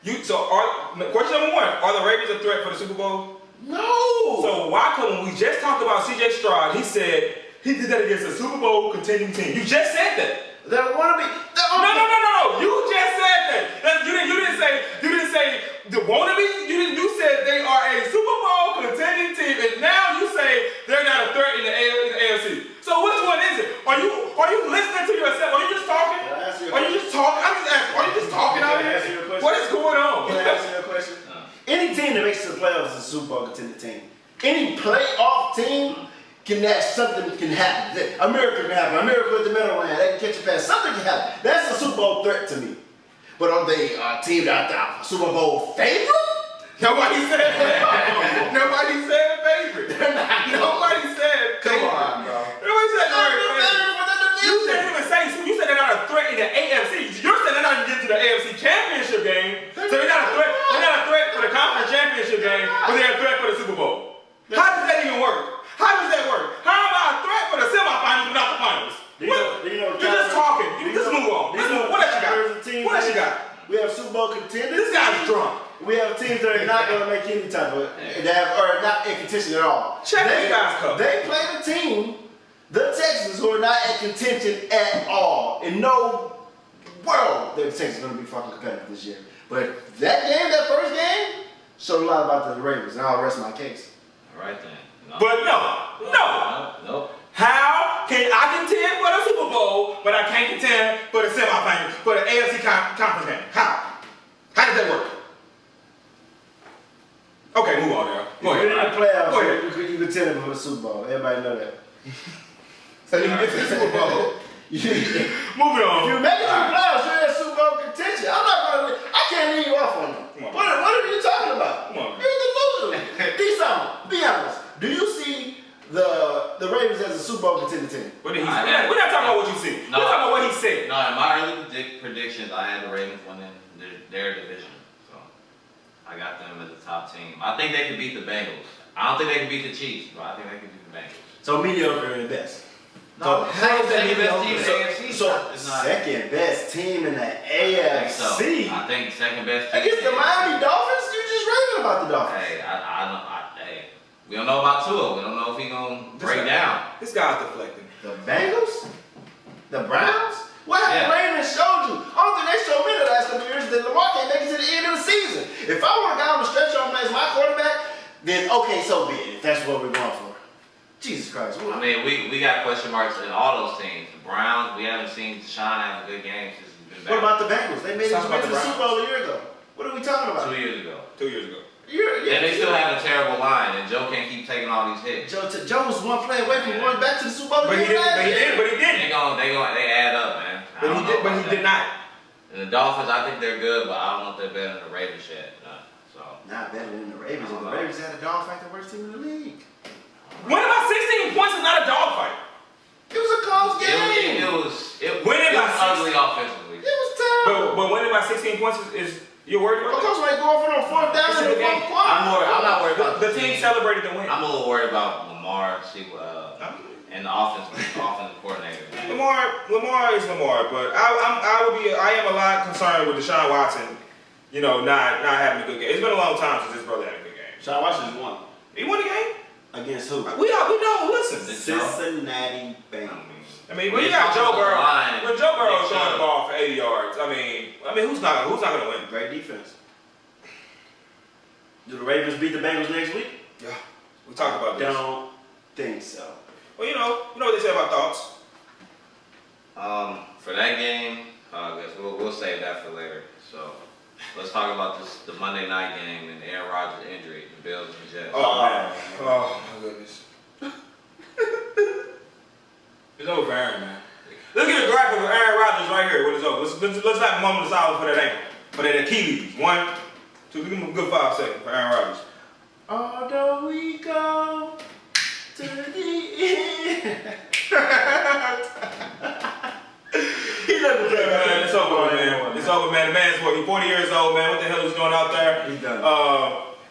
Question number 1, are the Ravens a threat for the Super Bowl? No. So why couldn't we just talk about C.J. Stroud? He said he did that against a Super Bowl contending team. You just said that. They want to be. No. You just said that. You didn't say the wannabe. You said they are a Super Bowl contending team, and now you say they're not a threat in the AFC. So which one is it? Are you listening to yourself? Are you just talking? Are you just talking? I'm just asking. Are you just talking out here? What is going on? Can I ask you a question? Any team that makes it to the playoffs is a Super Bowl contender team. Any playoff team something can happen. A miracle can happen. A miracle at the middle line. They can catch a pass. Something can happen. That's a Super Bowl threat to me. But are they a team out there Super Bowl favorite? Nobody said that. Nobody said favorite. Nobody said favorite. Come on, bro. Nobody said favorite for the division. You didn't even say. You said they're not a threat in the AFC. You're saying they're not even getting to the AFC Championship game. So they're not a threat. They're not a threat for the Conference Championship game, but they're a threat for the Super Bowl. How does that even work? How does that work? How am I a threat for the semifinals but not the finals? You're just talking. Just move on. What else you got? What else you got? We have Super Bowl contenders. This guy's drunk. We have teams that are not going to make any type of, or not in contention at all. Check this guy's cup. They play the team, the Texans, who are not at contention at all. In no world, the Texans are going to be fucking competitive this year. But that first game, showed a lot about the Ravens, and I'll rest my case. All right then. No. But no. How can I contend for the Super Bowl, but I can't contend for the semifinals, for the AFC conference game? How? How does that work? Okay, move on now. Go ahead. In the playoffs, you contend for the Super Bowl. Everybody know that. So you can get to the Super Bowl. Moving on. If you make it to the playoffs, you're in Super Bowl contention. I can't leave you off on them. What are you talking about? Come on. You're delusional. Be honest. Do you see the Ravens as a Super Bowl contender team? We're not talking about what you see. No. We're talking about what he said. No, in my early predictions, I had the Ravens winning their division. So I got them as a top team. I think they could beat the Bengals. I don't think they can beat the Chiefs, but I think they can beat the Bengals. So mediocre at best. No, how is that second best mediocre? team in the AFC. It's not. Second best team in the AFC. I think second best team. Against the Miami Dolphins? You just raving about the Dolphins. Hey, hey, we don't know about Tua. We don't know if he gonna break down. This guy's deflecting. The Bengals? The Browns? What have the Ravens showed you? Only thing they showed me the last couple of years is that Lamar can't make it to the end of the season. If I want a guy on the stretch on as my quarterback, then okay, so be it. If that's what we're going for. Jesus Christ. I mean, we got question marks in all those teams. The Browns, we haven't seen Deshaun have a good game since he's been back. What about the Bengals? They made it to the Super Bowl a year ago. What are we talking about? 2 years ago. 2 years ago. And they still have a terrible line, and Joe can't keep taking all these hits. Joe was one play away from going back to the Super Bowl. But he didn't. They add up, man. But he did not. And the Dolphins, I think they're good, but I don't know if they're better than the Ravens yet. Not better than the Ravens. The Ravens had a dogfight, the worst team in the league. Winning by 16 points is not a dogfight. It was a close game. It was winning by ugly offensively. It was terrible. But winning by 16 points is you're worried about? Of course, like going for on fourth down in the fourth quarter. I'm not worried about the team celebrated the win. I'm a little worried about Lamar, and the offensive coordinator. Lamar is Lamar, but I am a lot concerned with Deshaun Watson. You know, not having a good game. It's been a long time since his brother had a good game. Deshaun Watson's won. He won the game? Against who? We know. Listen, the Cincinnati Bengals. I mean, when you got Joe Burrow, when Joe Burrow throwing the ball for 80 yards, I mean, who's not gonna win? Great defense. Do the Ravens beat the Bengals next week? Yeah, we talked about this. Don't think so. Well, you know what they say about thoughts. For that game, I guess we'll save that for later. So let's talk about the Monday night game and Aaron Rodgers' injury, the Bills and the Jets. Oh man, oh my goodness. It's over for Aaron, man. Look at the graphic of Aaron Rodgers right here. What is over? Let's have a moment of silence for that ankle, for that Achilles. 1, 2. Give him a good 5 seconds for Aaron Rodgers. Although we go to the end. He looking good, man. It's over, man. It's over, man. The man's what? He's 40 years old, man. What the hell is he doing out there? He's done.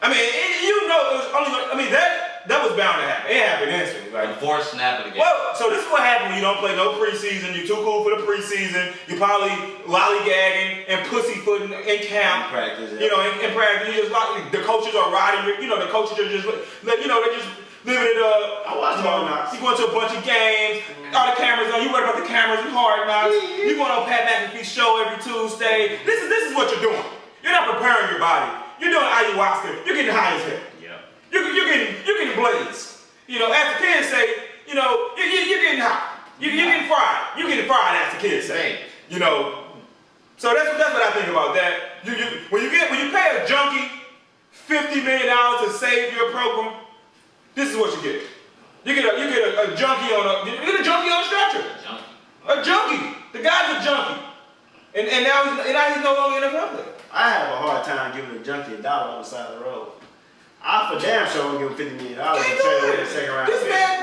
I mean, it was only. I mean, that was bound to happen. It happened instantly. The fourth snap of the game. Well, so this is what happens when you don't play no preseason. You're too cool for the preseason. You're probably lollygagging and pussyfooting in camp. Practice, yeah. You know, in practice, you just the coaches are riding. You know, the coaches are just, they're just living it up. I watched Hard Knocks. You going to a bunch of games. All the cameras on. You worried about the cameras in Hard Knocks. You going on Pat McAfee's show every Tuesday. This is what you're doing. You're not preparing your body. You're doing ayahuasca. You're getting high as hell. Yeah. You're getting blazed. You know, as the kids say, you know, you're getting hot. You're getting fried. You're getting fried, as the kids say. You know, so that's what I think about that. When you pay a junkie $50 million to save your program, this is what you get. You get a junkie on a stretcher. A junkie. The guy's a junkie, and now he's no longer in the NFL player. I have a hard time giving a junkie $1 on the side of the road. I for damn sure won't give him $50 million and trade away the second round. This man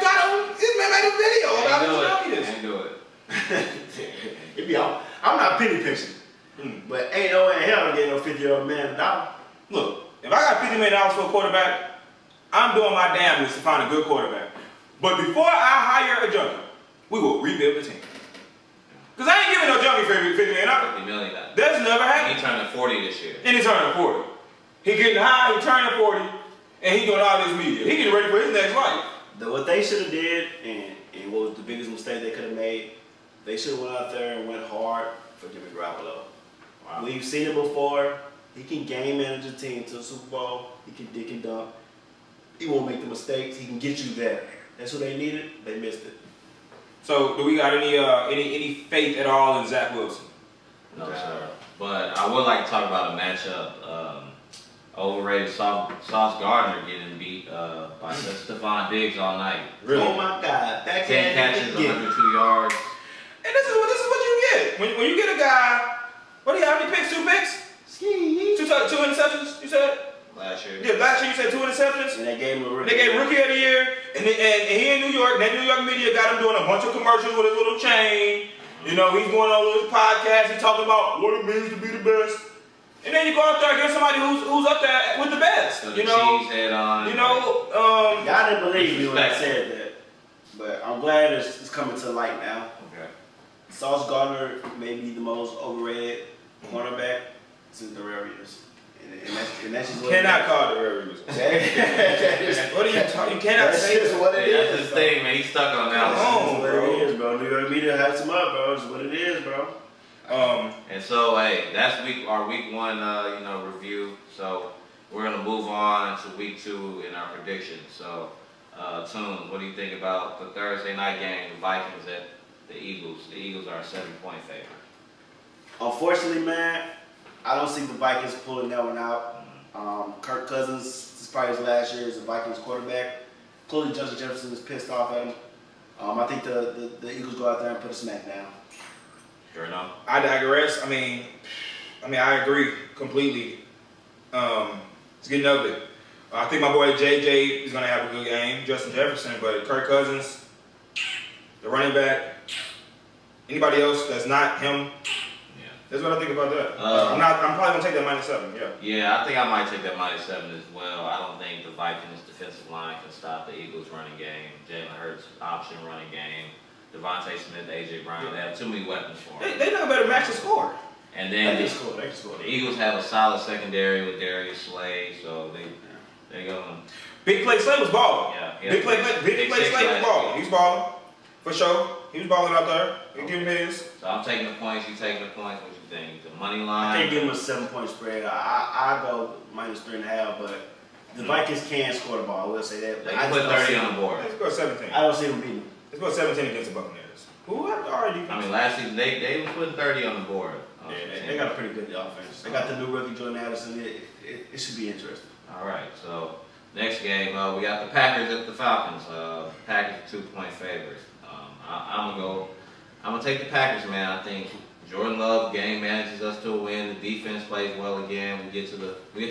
made a video about how junkie is. Can't do it. I'm not penny pinching, but ain't no way in hell I'm getting no 50-year-old man $1. Look, if I got $50 million for a quarterback, I'm doing my damnedest to find a good quarterback. But before I hire a junkie, we will rebuild the team. Because I ain't giving no junkie $50 million. $50 million. That's never happened. He turning 40 this year. And he's turning 40. He getting high, he turning 40, and he doing all this media. He getting ready for his next life. What they should have did, and what was the biggest mistake they could have made, they should have went out there and went hard for Jimmy Garoppolo. Wow. We've seen it before. He can game manage a team to a Super Bowl. He can dick and dunk. He won't make the mistakes. He can get you there. That's what they needed. They missed it. So, do we got any faith at all in Zach Wilson? No, sir. But I would like to talk about a matchup. Overrated Sauce Gardner getting beat by Stephon Diggs all night. Really? Oh my God. 10 catches, 102 yards. And this is what you get when you get a guy. What do you have? How many picks? 2 picks? Two interceptions. You said last year. Yeah, last year you said 2 interceptions. And they gave him a rookie. They gave Rookie of the Year, and he in New York. And that New York media got him doing a bunch of commercials with his little chain. You know, he's going on his podcast. He's talking about what it means to be the best. And then you go out there and get somebody who's up there with the best. So you know, cheese head on. You know, y'all didn't believe me when I said that, but I'm glad it's coming to light now. Okay. Sauce Gardner may be the most overrated cornerback since the rare years. And that's just what cannot call the rare years. What are you talking? You cannot that's say just that. what it is. That's his thing, man. He's stuck on that Come one. on, That's what bro. it is, bro. New York media hypes him up, bro. It's what it is, bro. And so, hey, that's our week 1, review. So we're gonna move on to week 2 in our predictions. So, Toon, what do you think about the Thursday night game, the Vikings at the Eagles? The Eagles are a 7-point favorite. Unfortunately, man, I don't see the Vikings pulling that one out. Kirk Cousins, this is probably his last year as a Vikings quarterback. Clearly, Justin Jefferson is pissed off at him. I think the Eagles go out there and put a smack down. Sure enough. I digress. I mean, I agree completely. It's getting ugly. I think my boy JJ is gonna have a good game, Justin Jefferson, but Kirk Cousins, the running back, anybody else that's not him. Yeah. That's what I think about that. I'm probably gonna take that -7. Yeah. Yeah, I think I might take that -7 as well. I don't think the Vikings defensive line can stop the Eagles running game. Jalen Hurts option running game. Devontae Smith, AJ Brown, they have too many weapons for them. They never better match the score. And then They can score. the Eagles have a solid secondary with Darius Slay, so they go. Big play Slay was balling. Yeah. Big play Slay was balling. He's balling for sure. He was balling out there. He giving his. So I'm taking the points. You taking the points? What you think? The money I line. can't give him a 7-point spread. I go -3.5, but the Vikings can score the ball. I will say that. They can put 30 on the board. Let's go 17. I don't see them beating. Let's go 17 against the Buccaneers. Who have the already? I mean, last season they was putting 30 on the board. Yeah, they got a pretty good offense. They got the new rookie Jordan Addison. It should be interesting. All right. So next game, we got the Packers at the Falcons. Packers are 2-point favorites. I'm gonna take the Packers, man. I think Jordan Love game manages us to a win. The defense plays well again. We get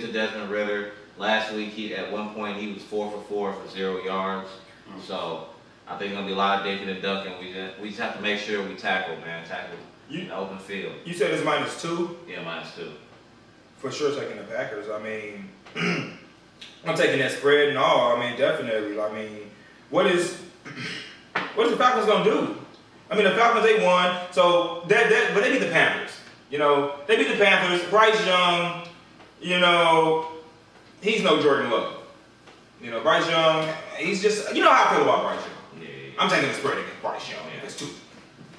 to Desmond Ridder. Last week, at one point he was 4 for 4 for 0 yards. So I think it's gonna be a lot of dinking and dunking. We just have to make sure we tackle in the open field. You said it's -2. Yeah, -2. For sure, taking the Packers. I mean, I'm taking that spread and all. I mean, definitely. I mean, what is the Falcons gonna do? I mean, the Falcons, they won, so but they beat the Panthers. You know, they beat the Panthers. Bryce Young, you know, he's no Jordan Love. You know, Bryce Young, he's just, you know how I feel about Bryce Young. Yeah. I'm taking the spread against Bryce Young. Yeah. It's 2.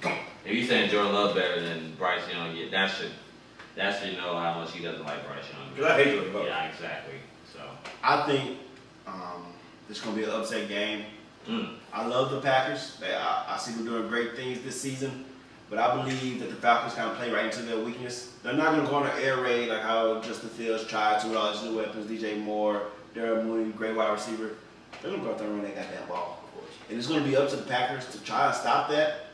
Come on. If you saying Jordan Love better than Bryce Young, yeah, that should know how much he doesn't like Bryce Young. Because I hate Jordan Love. Yeah, exactly. So I think this is going to be an upset game. I love the Packers. I see them doing great things this season, but I believe that the Falcons kind of play right into their weakness. They're not going to go on an air raid like how Justin Fields tried to with all his new weapons, DJ Moore, Darren Mooney, great wide receiver. They're going to go out there and run that goddamn ball, of course. And it's going to be up to the Packers to try and stop that.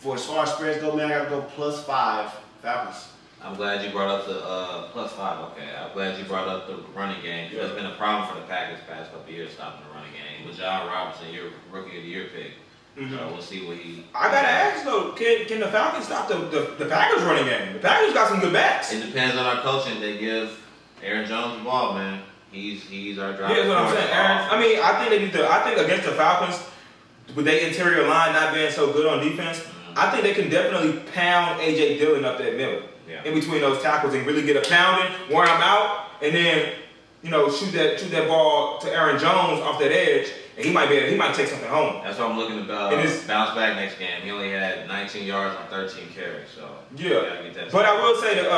For as far as spreads go, man, I got to go +5 Falcons. I'm glad you brought up the +5. Okay, I'm glad you brought up the running game. Yeah. That's been a problem for the Packers the past couple of years, stopping the running game. With John Robinson, your rookie of the year pick. So we'll see what he. I gotta ask though, can the Falcons stop the Packers running game? The Packers got some good backs. It depends on our coaching. They give Aaron Jones the ball, man. He's our driver. Here's what I'm saying, Aaron. I mean, I think against the Falcons, with their interior line not being so good on defense, I think they can definitely pound AJ Dillon up that middle. Yeah. In between those tackles and really get a pounding, wear him out, and then shoot that ball to Aaron Jones off that edge, and he might take something home. That's why I'm looking to bounce back next game. He only had 19 yards on 13 carries, so yeah. But I will say that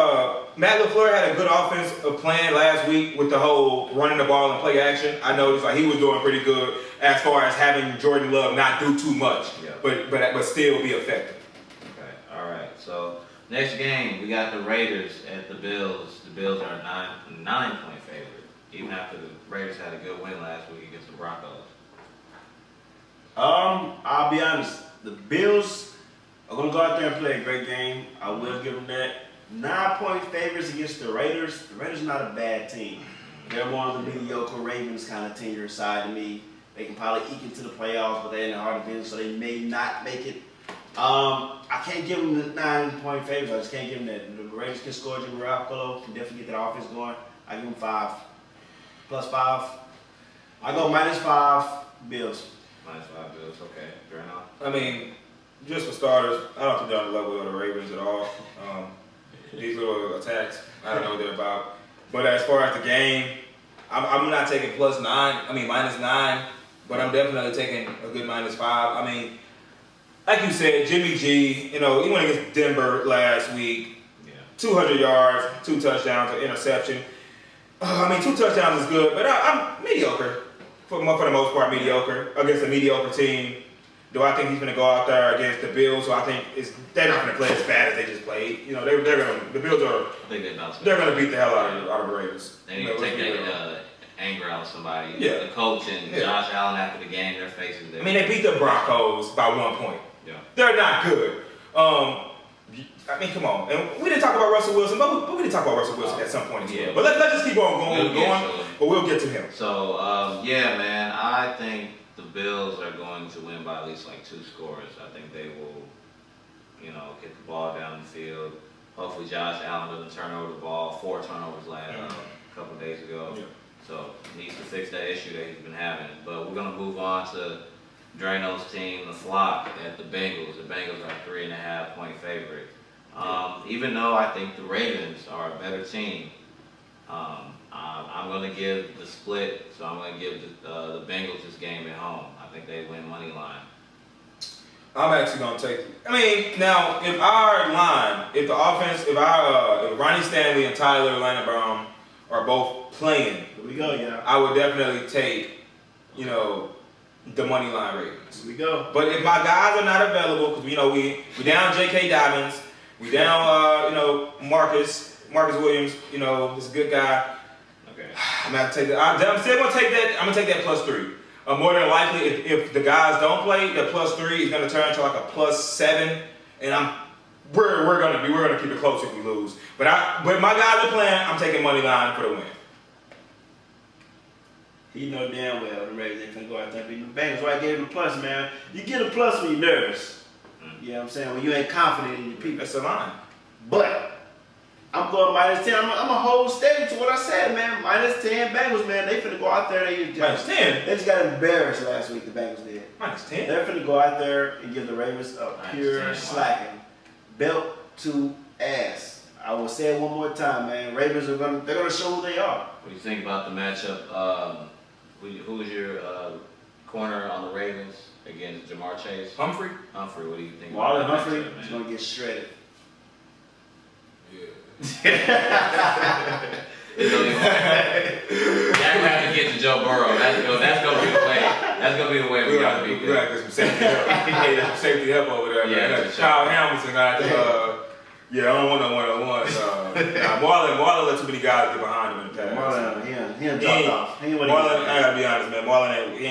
Matt LaFleur had a good offensive plan last week with the whole running the ball and play action. I noticed he was doing pretty good as far as having Jordan Love not do too much, but still be effective. Okay, all right. So next game, we got the Raiders at the Bills. The Bills are a 9-point favorite, even after the Raiders had a good win last week against the Broncos. I'll be honest. The Bills, I'm gonna go out there and play a great game. I will give them that. 9-point favorites against the Raiders. The Raiders are not a bad team. They're one of the mediocre Ravens kind of team side to me. They can probably eke into the playoffs, but they're in the hard division, so they may not make it. I can't give them the 9-point favorites. I just can't give them that. The Raiders can score. Jimmy Garoppolo can definitely get that offense going. I give them 5. +5. I go -5 Bills. -5 Bills, okay. Fair enough. I mean, just for starters, I don't think they're on the level of the Ravens at all. These little attacks, I don't know what they're about. But as far as the game, I'm not taking +9. I mean -9, but I'm definitely taking a good -5. I mean, like you said, Jimmy G, you know, he went against Denver last week. Yeah. 200 yards, 2 touchdowns, an interception. I mean, 2 touchdowns is good, but I'm mediocre. For the most part, mediocre against a mediocre team. Do I think he's going to go out there against the Bills? So I think they're not going to play as bad as they just played. You know, the Bills are. I think they're going to beat the hell out of the Raiders. They need to take that anger out of somebody. Yeah. The coach and Josh Allen after the game, their faces. I mean, they beat the Broncos by 1 point. Yeah. They're not good. I mean, come on. And we didn't talk about Russell Wilson, but we did talk about Russell Wilson at some point as well. But let's just keep on going. But we'll get to him. So, yeah, man, I think the Bills are going to win by at least like 2 scores. I think they will, you know, get the ball down the field. Hopefully Josh Allen doesn't turn over the ball. 4 turnovers a couple of days ago. Yeah. So he needs to fix that issue that he's been having. But we're going to move on to Drano's team, the flock at the Bengals. The Bengals are a 3.5-point favorite. Even though I think the Ravens are a better team, I'm going to give the split, so I'm going to give the Bengals this game at home. I think they win money line. I'm actually going to take it. I mean, now, if our line, if the offense, if Ronnie Stanley and Tyler Landenbaum are both playing, Here we go, yeah. I would definitely take, you know, the money line Ravens. Here we go. But if my guys are not available, because you know we down J.K. Dobbins, we down Marcus Williams, you know, this good guy. Okay. I'm gonna take that. I'm still gonna take that. I'm gonna take that +3. More than likely, if the guys don't play, the +3 is gonna turn into like a +7, and we're gonna keep it close if we lose. But my guys are playing. I'm taking money line for the win. He know damn well the Ravens ain't finna go out there and beat the Bengals. Why I gave him a plus, man? You get a plus when you're nervous. You know what I'm saying? When you ain't confident in your people. That's the line. But I'm going -10. I'm a hold steady to what I said, man. -10 Bengals, man. They finna go out there. They -10. They just got embarrassed last week. The Bengals did. -10. They're finna go out there and give the Ravens a pure slacking, belt to ass. I will say it one more time, man. Ravens they're gonna show who they are. What do you think about the matchup? Who is your corner on the Ravens against Jamar Chase? Humphrey, what do you think? Marlon about that Humphrey matchup, is man? gonna get shredded. That we have to get to Joe Burrow. That's gonna be the way. That's gonna be the way we gotta be. We gotta get some safety help. Some safety help over there, Yeah, man. for sure. Kyle Hamilton got I don't want no one-on-one. Marlon let too many guys get behind him in the pass. Marlon, he dropped off. He ain't what he Marlon, used to I gotta be honest, man. Marlon he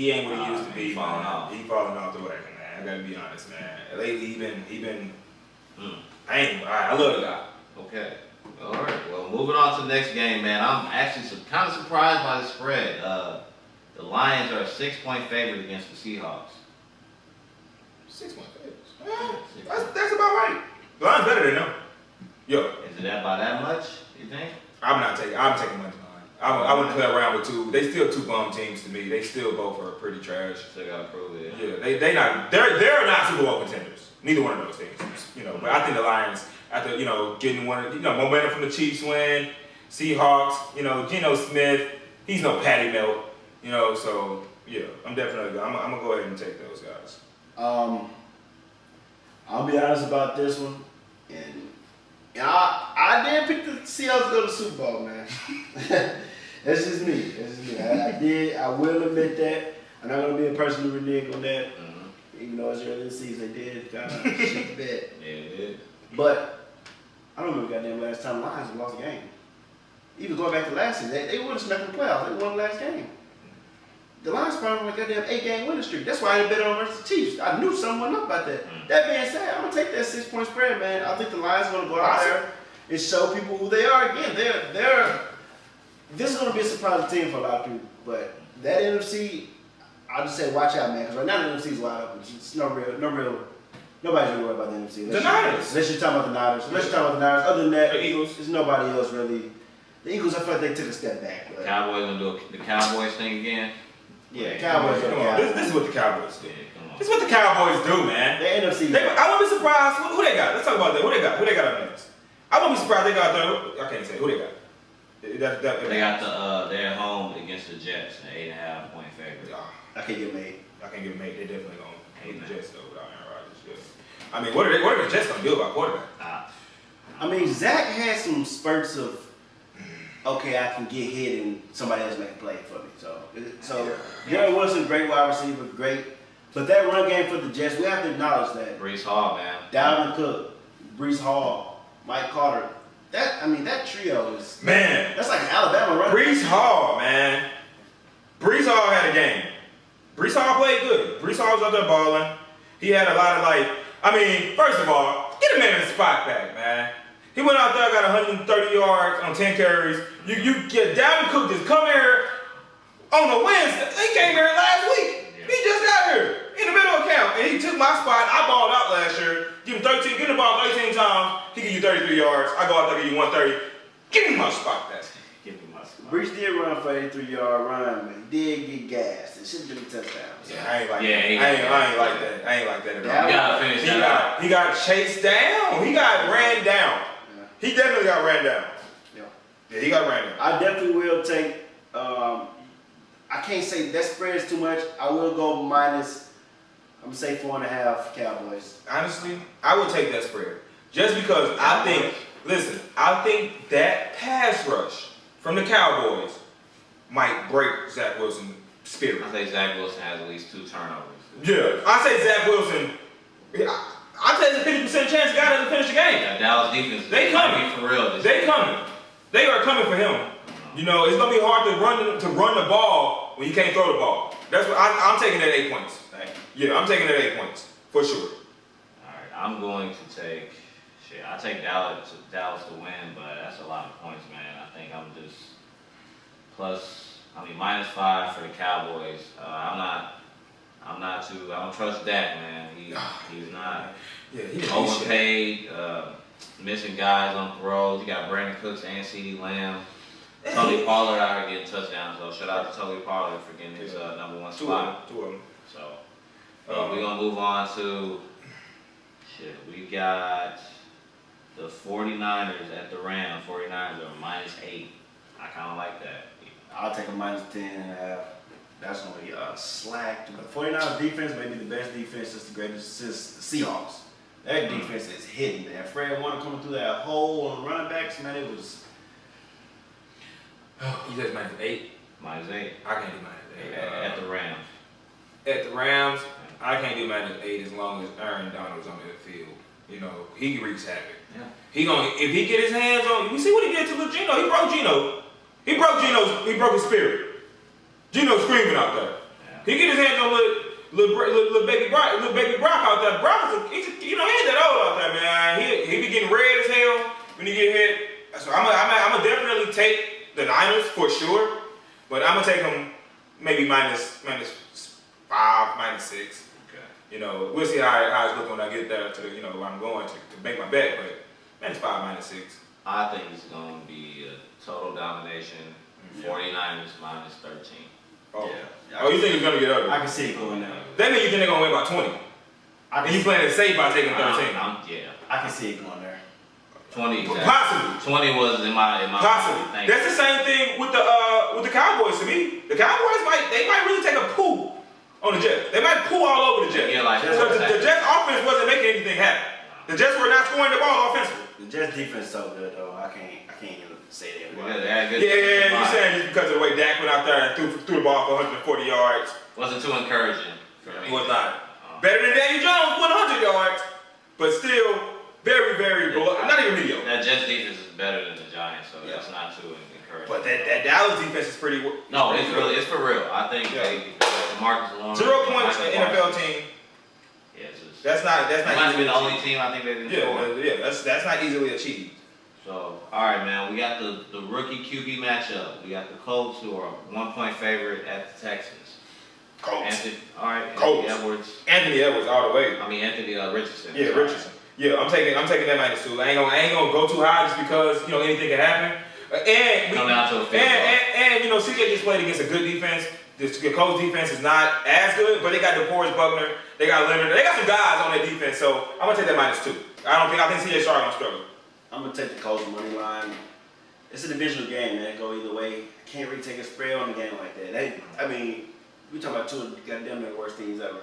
ain't what he used to be. He falling off. He falling off the wagon, man. I gotta be honest, man. Lately he been. I love the guy. Okay. All right. Well, moving on to the next game, man. I'm actually kind of surprised by the spread. The Lions are a 6-point favorite against the Seahawks. 6-point favorites. That's about right. The Lions better than them. Yo. Is it that by that much? You think? I'm taking money line. I wouldn't play around with 2. They still 2 bum teams to me. They still both are pretty trash. Still gotta prove it. Yeah, they're not Super Bowl contenders. Neither one of those teams. You know, but I think the Lions, after getting momentum from the Chiefs win, Seahawks, Geno Smith, he's no Patty Melt, so yeah, I'm gonna go ahead and take those guys. I'll be honest about this one, and I did pick the Seahawks to go to the Super Bowl, man. That's just me. I will admit that. I'm not gonna be a person to renege on that. Even though it's early in the season, they did kind of shit the bed. Yeah, it did. But I don't remember goddamn last time the Lions lost a game. Even going back to last season, they would have smacked the playoffs. They won the last game. The Lions probably like a goddamn 8-game winning streak. That's why I bet on versus the Chiefs. I knew something went up about that. That being said, I'm gonna take that 6-point spread, man. I think the Lions are gonna go out there and show people who they are again. This is gonna be a surprising team for a lot of people. But that NFC, I'll just say watch out, man. Because right now the NFC is wide open. It's nobody's really worried about the NFC. The Niners. Unless you're talking about the Niners. Other than that, The Eagles. there's nobody else really. The Eagles, I feel like they took a step back. But Cowboys gonna do the Cowboys thing again. yeah, Cowboys. Come on. This is what the Cowboys do. Yeah, come on. This is what the Cowboys do, man. The NFC. I won't be surprised. Who they got? Let's talk about that. Who they got up next? I won't be surprised they got I can't say who they got. They got they're at home against the Jets, an 8.5-point favorite. I can't get made. I can't get made. They definitely gonna beat the Jets though without Aaron Rodgers. Yeah. I mean, what are the Jets gonna do about quarterback? I mean, Zach had some spurts of, okay, I can get hit and somebody else make a play for me. So Garrett Wilson, great wide receiver, great. But that run game for the Jets, we have to acknowledge that. Brees Hall, man. Dalvin Cook, Brees Hall, Mike Carter. That trio is, Man, that's like an Alabama run. Brees Hall, man. Brees Hall had a game. Brees Hall played good. Brees Hall was out there balling. He had a lot of first of all, get a man in the spot back, man. He went out there, got 130 yards on 10 carries. You get Dalvin Cook just come here on the Wednesday. He came here last week. Yeah. He just got here in the middle of camp, and he took my spot. I balled out last year. Give the ball 13 times. He give you 33 yards. I go out there, give you 130. Give me my spot back. Give me my spot. Brees did run for an 83-yard run, but he did get gassed. It should have been a touchdown. Yeah, I ain't like Yeah, that. he I ain't like that. I ain't like that at all. You gotta finish that out. He got chased down. He got ran down. Yeah. He definitely got ran down. Yeah. Yeah, he got ran down. I definitely will take. I can't say that spread is too much. I will go minus. I'm gonna say 4.5 Cowboys. Honestly, I would take that spread. Just because I think that pass rush from the Cowboys might break Zach Wilson's spirit. I think Zach Wilson has at least 2 turnovers. Yeah, I say Zach Wilson. I say there's a 50% chance the guy doesn't finish the game. That Dallas defense, They coming. for real. They coming. They are coming for him. You know, it's gonna be hard to run the ball when you can't throw the ball. That's what I'm taking that 8 points. Yeah, I'm taking that 8 points for sure. All right, I'm going to take. I take Dallas to win, but that's a lot of points, man. I think I'm just -5 for the Cowboys. I don't trust Dak, man. He's not. Yeah, he overpaid, missing guys on throws. You got Brandon Cooks and CeeDee Lamb. Tony Pollard out here getting touchdowns, so shout out to Tony Pollard for getting his number 1 spot. Two of them. So we're gonna move on to we got the 49ers at the Rams. 49ers are -8. I kind of like that. I'll take a minus 10.5. That's gonna be slack. The 49ers defense may be the best defense since the Seahawks. That defense is hitting, man. Fred Warner coming through that hole on the running backs, man. It was. You said -8. -8. I can't do -8. At the Rams. At the Rams, I can't do -8 as long as Aaron Donald's on the field. You know, he wreaks havoc. Yeah. If he get his hands on, you see what he did to little Gino. He broke Gino. He broke his spirit. Gino screaming out there. Yeah. He get his hands on little baby Brock out there. Brock he ain't that old out there, man. He be getting red as hell when he get hit. So I'm gonna definitely take the Niners for sure, but I'm gonna take them maybe -5, -6. Okay. You know, we'll see how it's looking when I get there to where I'm going to make my bet, but -5, -6. I think it's going to be a total domination. 49ers -13. Oh. Yeah. Oh, you think it's gonna get ugly? I can see it going down. That means you think they're gonna win by 20. And you playing it safe by taking 13. I can see it going there. 20 exactly. Possibly. 20 was in my Possibly. thing. That's the same thing with the Cowboys to me. The Cowboys might really take a poo on the Jets. They might poo all over the Jets. Yeah, like because the Jets offense wasn't making anything happen. The Jets were not scoring the ball offensively. The Jets defense is so good though. I can't even say that. Yeah. You saying just because of the way Dak went out there and threw the ball for 140 yards. Wasn't too encouraging for me. It was not. Better than Danny Jones, 100 yards, but still very, very below. Not even mediocre. That Jets defense is better than the Giants, so that's not too encouraging. first. But that Dallas defense is pretty. No, pretty it's good. really, it's for real. I think Marcus Lawrence. 0 points in NFL team. Yeah, it's just, That's not that might have been easily the only achieved. team I think they didn't score. Yeah, that's not easily achieved. So, all right, man. We got the rookie QB matchup. We got the Colts, who are 1-point favorite at the Texans. Colts. Anthony Edwards. Anthony Edwards all the way. I mean Anthony Richardson. Yeah, Richardson. Yeah, I'm taking that -2. I ain't gonna go too high just because anything can happen. Come down to a field goal. CJ just played against a good defense. The Colts defense is not as good, but they got DeForest Buckner, they got Leonard, they got some guys on their defense. So I'm gonna take that -2. I think CJ Stroud gonna struggle. I'm gonna take the Colts money line. It's a divisional game, man. It go either way. Can't really take a spread on a game like that. We talking about two of the goddamn the worst teams ever.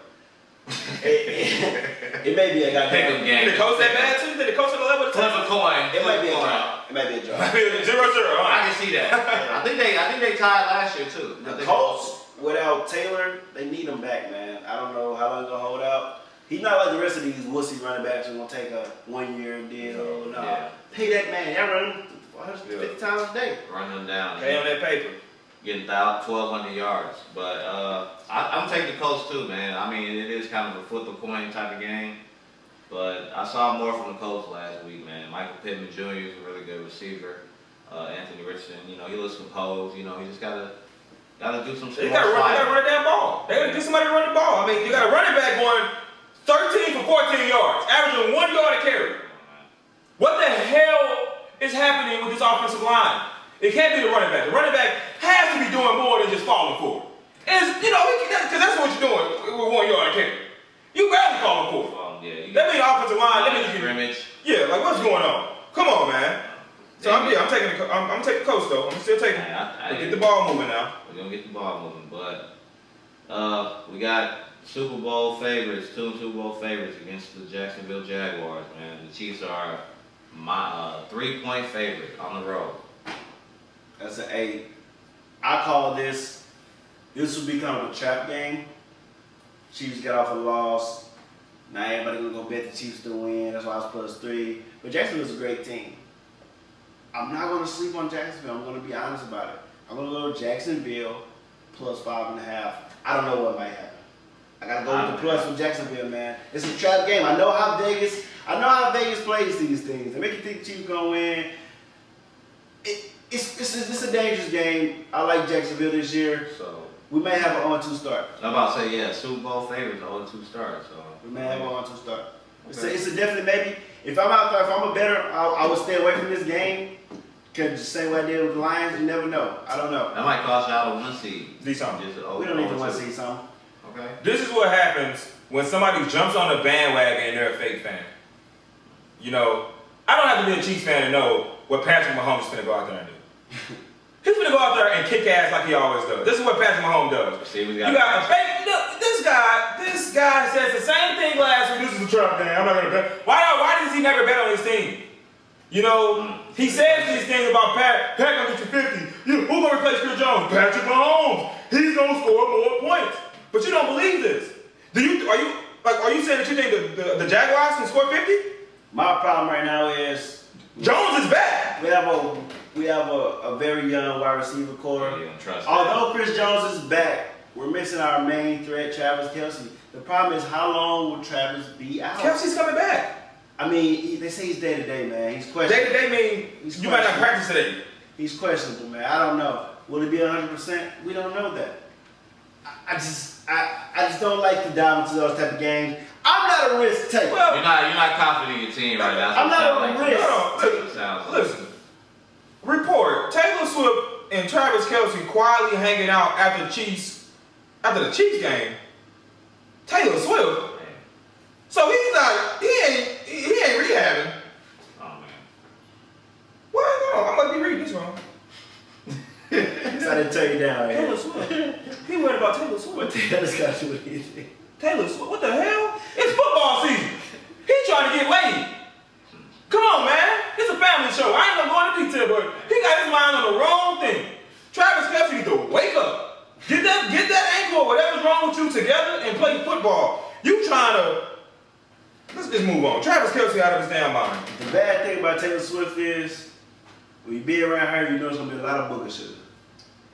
it may be a goddamn game. Did the Colts that bad too? Did the Colts at the level? Flip a coin. It might be a draw. It might be a draw. 0-0. I can see that. I think they tied last year too. The Colts without Taylor, they need him back, man. I don't know how long he's gonna hold out. He's not like the rest of these wussy running backs who's gonna take a 1-year deal. No, Yeah. pay that man. I run him 150 times a day. Run them down. Pay on that paper. Getting 1,200 yards. But I'm taking the Colts too, man. I mean, it is kind of a flip a coin type of game. But I saw more from the Colts last week, man. Michael Pittman Jr. is a really good receiver. Anthony Richardson, he looks composed. He just gotta do some. They gotta run that ball. They gotta get somebody to run the ball. I mean, you got a running back going 13 for 14 yards, averaging 1 yard a carry. What the hell is happening with this offensive line? It can't be the running back. The running back has to be doing more than just falling forward. Because that's what you're doing with 1 yard a carry. You barely falling forward. That means the offensive line. That means you can. Yeah, like what's going on? Come on, man. So I'm taking the Colts though. I'm still taking. Get the ball moving now. We're gonna get the ball moving, but we got Super Bowl favorites, 2 Super Bowl favorites against the Jacksonville Jaguars. Man, the Chiefs are my 3-point favorite on the road. That's an 8. I call this will be kind of a trap game. Chiefs get off a loss. Now everybody gonna go bet the Chiefs to win. That's why it's +3. But Jacksonville's a great team. I'm not gonna sleep on Jacksonville. I'm gonna be honest about it. I'm gonna go to Jacksonville +5.5. I don't know what might happen. I gotta go with the plus with Jacksonville, man. It's a trap game. I know how Vegas plays these things. They make you think the Chiefs gonna win. It's a dangerous game. I like Jacksonville this year. So we may have an 0-2 start. I'm about to say, Super Bowl favorites, 0-2 start. So we may have an 0-2 start. Okay. It's a definitely maybe. If I'm out there, if I'm a bettor, I would stay away from this game. Cause the same way I did with the Lions, you never know. I don't know. That might cost y'all a 1 seed. Do something. We don't need to 1 seed something. Okay. This is what happens when somebody jumps on the bandwagon and they're a fake fan. I don't have to be a Chiefs fan to know what Patrick Mahomes is going to go out there and do. He's going to go out there and kick ass like he always does. This is what Patrick Mahomes does. See, you got a fake. Look, this guy says the same thing last week. This is a trap game. I'm not going to bet. Why does he never bet on his team? He says these things about Pat gonna get you 50. Who's gonna replace Chris Jones? Patrick Mahomes. He's gonna score more points. But you don't believe this. Are you saying that you think the Jaguars can score 50? My problem right now is Jones is back. We have a very young wide receiver core. You don't trust Although Chris Jones is back, we're missing our main threat, Travis Kelce. The problem is how long will Travis be out? Kelce's coming back. I mean, they say he's day-to-day, man. He's questionable. Day-to-day mean you might not practice today. He's questionable, man. I don't know. Will it be 100%? We don't know that. I just don't like to dive into those type of games. I'm not a risk taker. Well, you're not confident in your team right now. I'm not a risk taker. Listen. Report: Taylor Swift and Travis Kelce quietly hanging out after the Chiefs game. Taylor Swift. So he's not. He ain't rehabbing. Oh man. What? No, I must be reading this wrong. I didn't tell you down here. Taylor Swift. He worried about Taylor Swift. What the hell is got to do with anything? Taylor Swift. What the hell? It's football season. He's trying to get laid. Come on, man. It's a family show. I ain't gonna go into detail, but he got his mind on the wrong thing. Travis Kelce needs to wake up. Get that ankle or whatever's wrong with you together and play football. You trying to. Let's just move on. Travis Kelce out of his damn mind. The bad thing about Taylor Swift is When you be around her, you know it's gonna be a lot of booger sugar.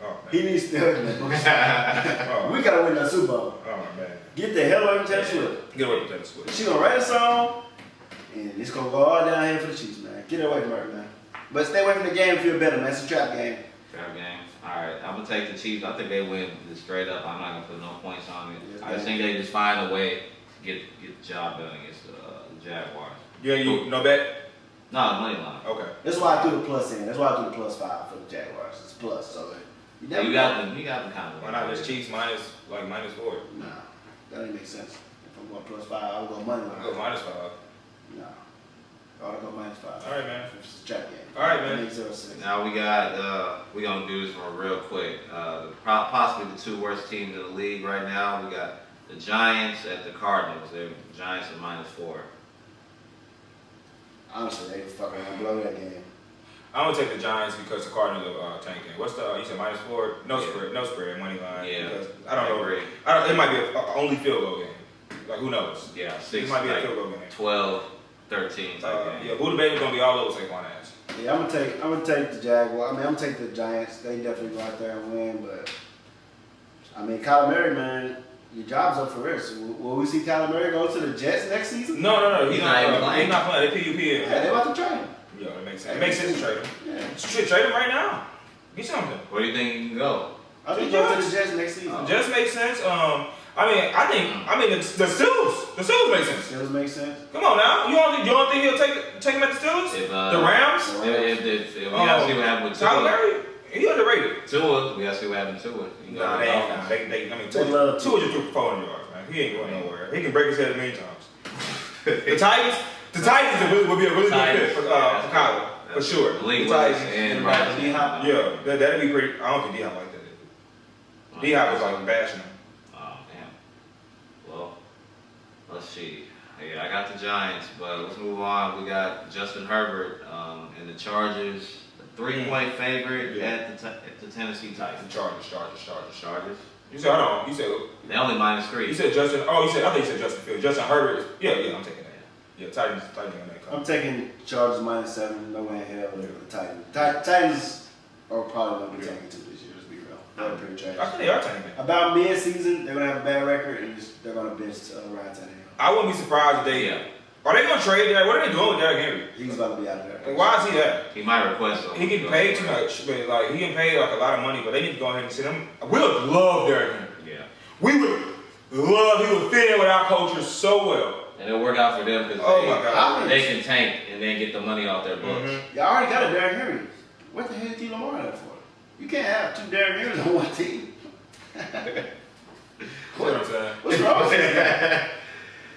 Oh, man. He needs to stay away from that booger sugar. We gotta win that Super Bowl. Oh, man. Get the hell away from Taylor Swift. Get away from Taylor Swift. She gonna write a song, and it's gonna go all down here for the Chiefs, man. Get away from her, man. But stay away from the game if you're better, man. It's a trap game. Trap game. All right, I'm gonna take the Chiefs. I think they win this straight up. I'm not gonna put no points on it. Yes, I just think they just find a way to get the job done against the Jaguars. Yeah, you no bet? No, money line. Okay. That's why I threw the plus in. That's why I threw the +5 for the Jaguars. It's plus, so You got them kind of. Why not just Chiefs -4? Nah, that didn't make sense. If I'm going +5, I would go money line. Go -5. Nah, I ought to go -5. All right, man. It's a trap game. All right, man. That makes 0-6. Now we got, we're going to do this one real quick. Possibly the 2 worst teams in the league right now. We got the Giants at the Cardinals. The Giants are -4. Honestly, they fucking gonna blow that game. I'm gonna take the Giants because the Cardinals are tanking. What's the? You said -4? No spread. No spread. Money line. Yeah. Because I don't know. Agree. It might be a only field goal game. Like who knows? Yeah, It might be a field goal game. 12, 13 type game. Yeah, Buda Baby's gonna be all over Saquon ass. Yeah, I'm gonna take the Jaguars. I mean, I'm gonna take the Giants. They definitely go out there and win, but I mean, Kyler Murray, man, your job's up for risk. Will we see Kyler Murray go to the Jets next season? No. He's not even playing. He's not playing. They PUP. Yeah, they about to trade him. Yeah, it makes sense. It makes sense to trade him. Yeah. Trade him right now. Get something. Where do you think you can go? I think go to the Jets next season. Just makes sense. I mean, the Steelers. The Steelers make sense. Steelers make sense. Come on now. You don't think he'll take him at the Steelers? If, the Rams? If we gotta see what happened with Tyler Tua. Murray? He underrated. Tua, we gotta see what happened to it. Nah, Tua just threw for 400 yards, man. He ain't going nowhere. He can break his head a million times. The Titans would be a really good fit for Kyler, for sure. Malik The Titans. and D-Hop. Yeah, that'd be pretty. I don't think D-Hop like that. D-Hop was like bashing him. Oh, damn. Well, let's see. Yeah, I got the Giants, but let's move on. We got Justin Herbert and the Chargers, the 3-point favorite at the Tennessee Titans. Chargers. You said, hold on. You said they only -3. You said Justin. Oh, I thought you said Justin Fields. Justin Herbert. Yeah, I'm taking that. Yeah, Titans on that call. I'm taking Chargers -7. No way in hell they're the Titans. Titans are probably going to be tanking too this year. Let's be real. They're pretty trash. I think they are tanking. About mid-season, they're going to have a bad record and they're going to bench Ryan Tannehill. I wouldn't be surprised if they. Are they going to trade Derrick? What are they doing with Derrick Henry? He's about to be out of there. Like, why is he that? He might request them. He getting paid too much, but like he getting paid like a lot of money. But they need to go ahead and sit him. We would love Derrick Henry. Yeah. We would love. He would fit in with our culture so well. And it'll work out for them because they can tank and then get the money off their books. Y'all already got a Derrick Henry. What the hell is T. Lamar there for? You can't have 2 Derrick Henrys on one team. What I'm saying? What's wrong with you?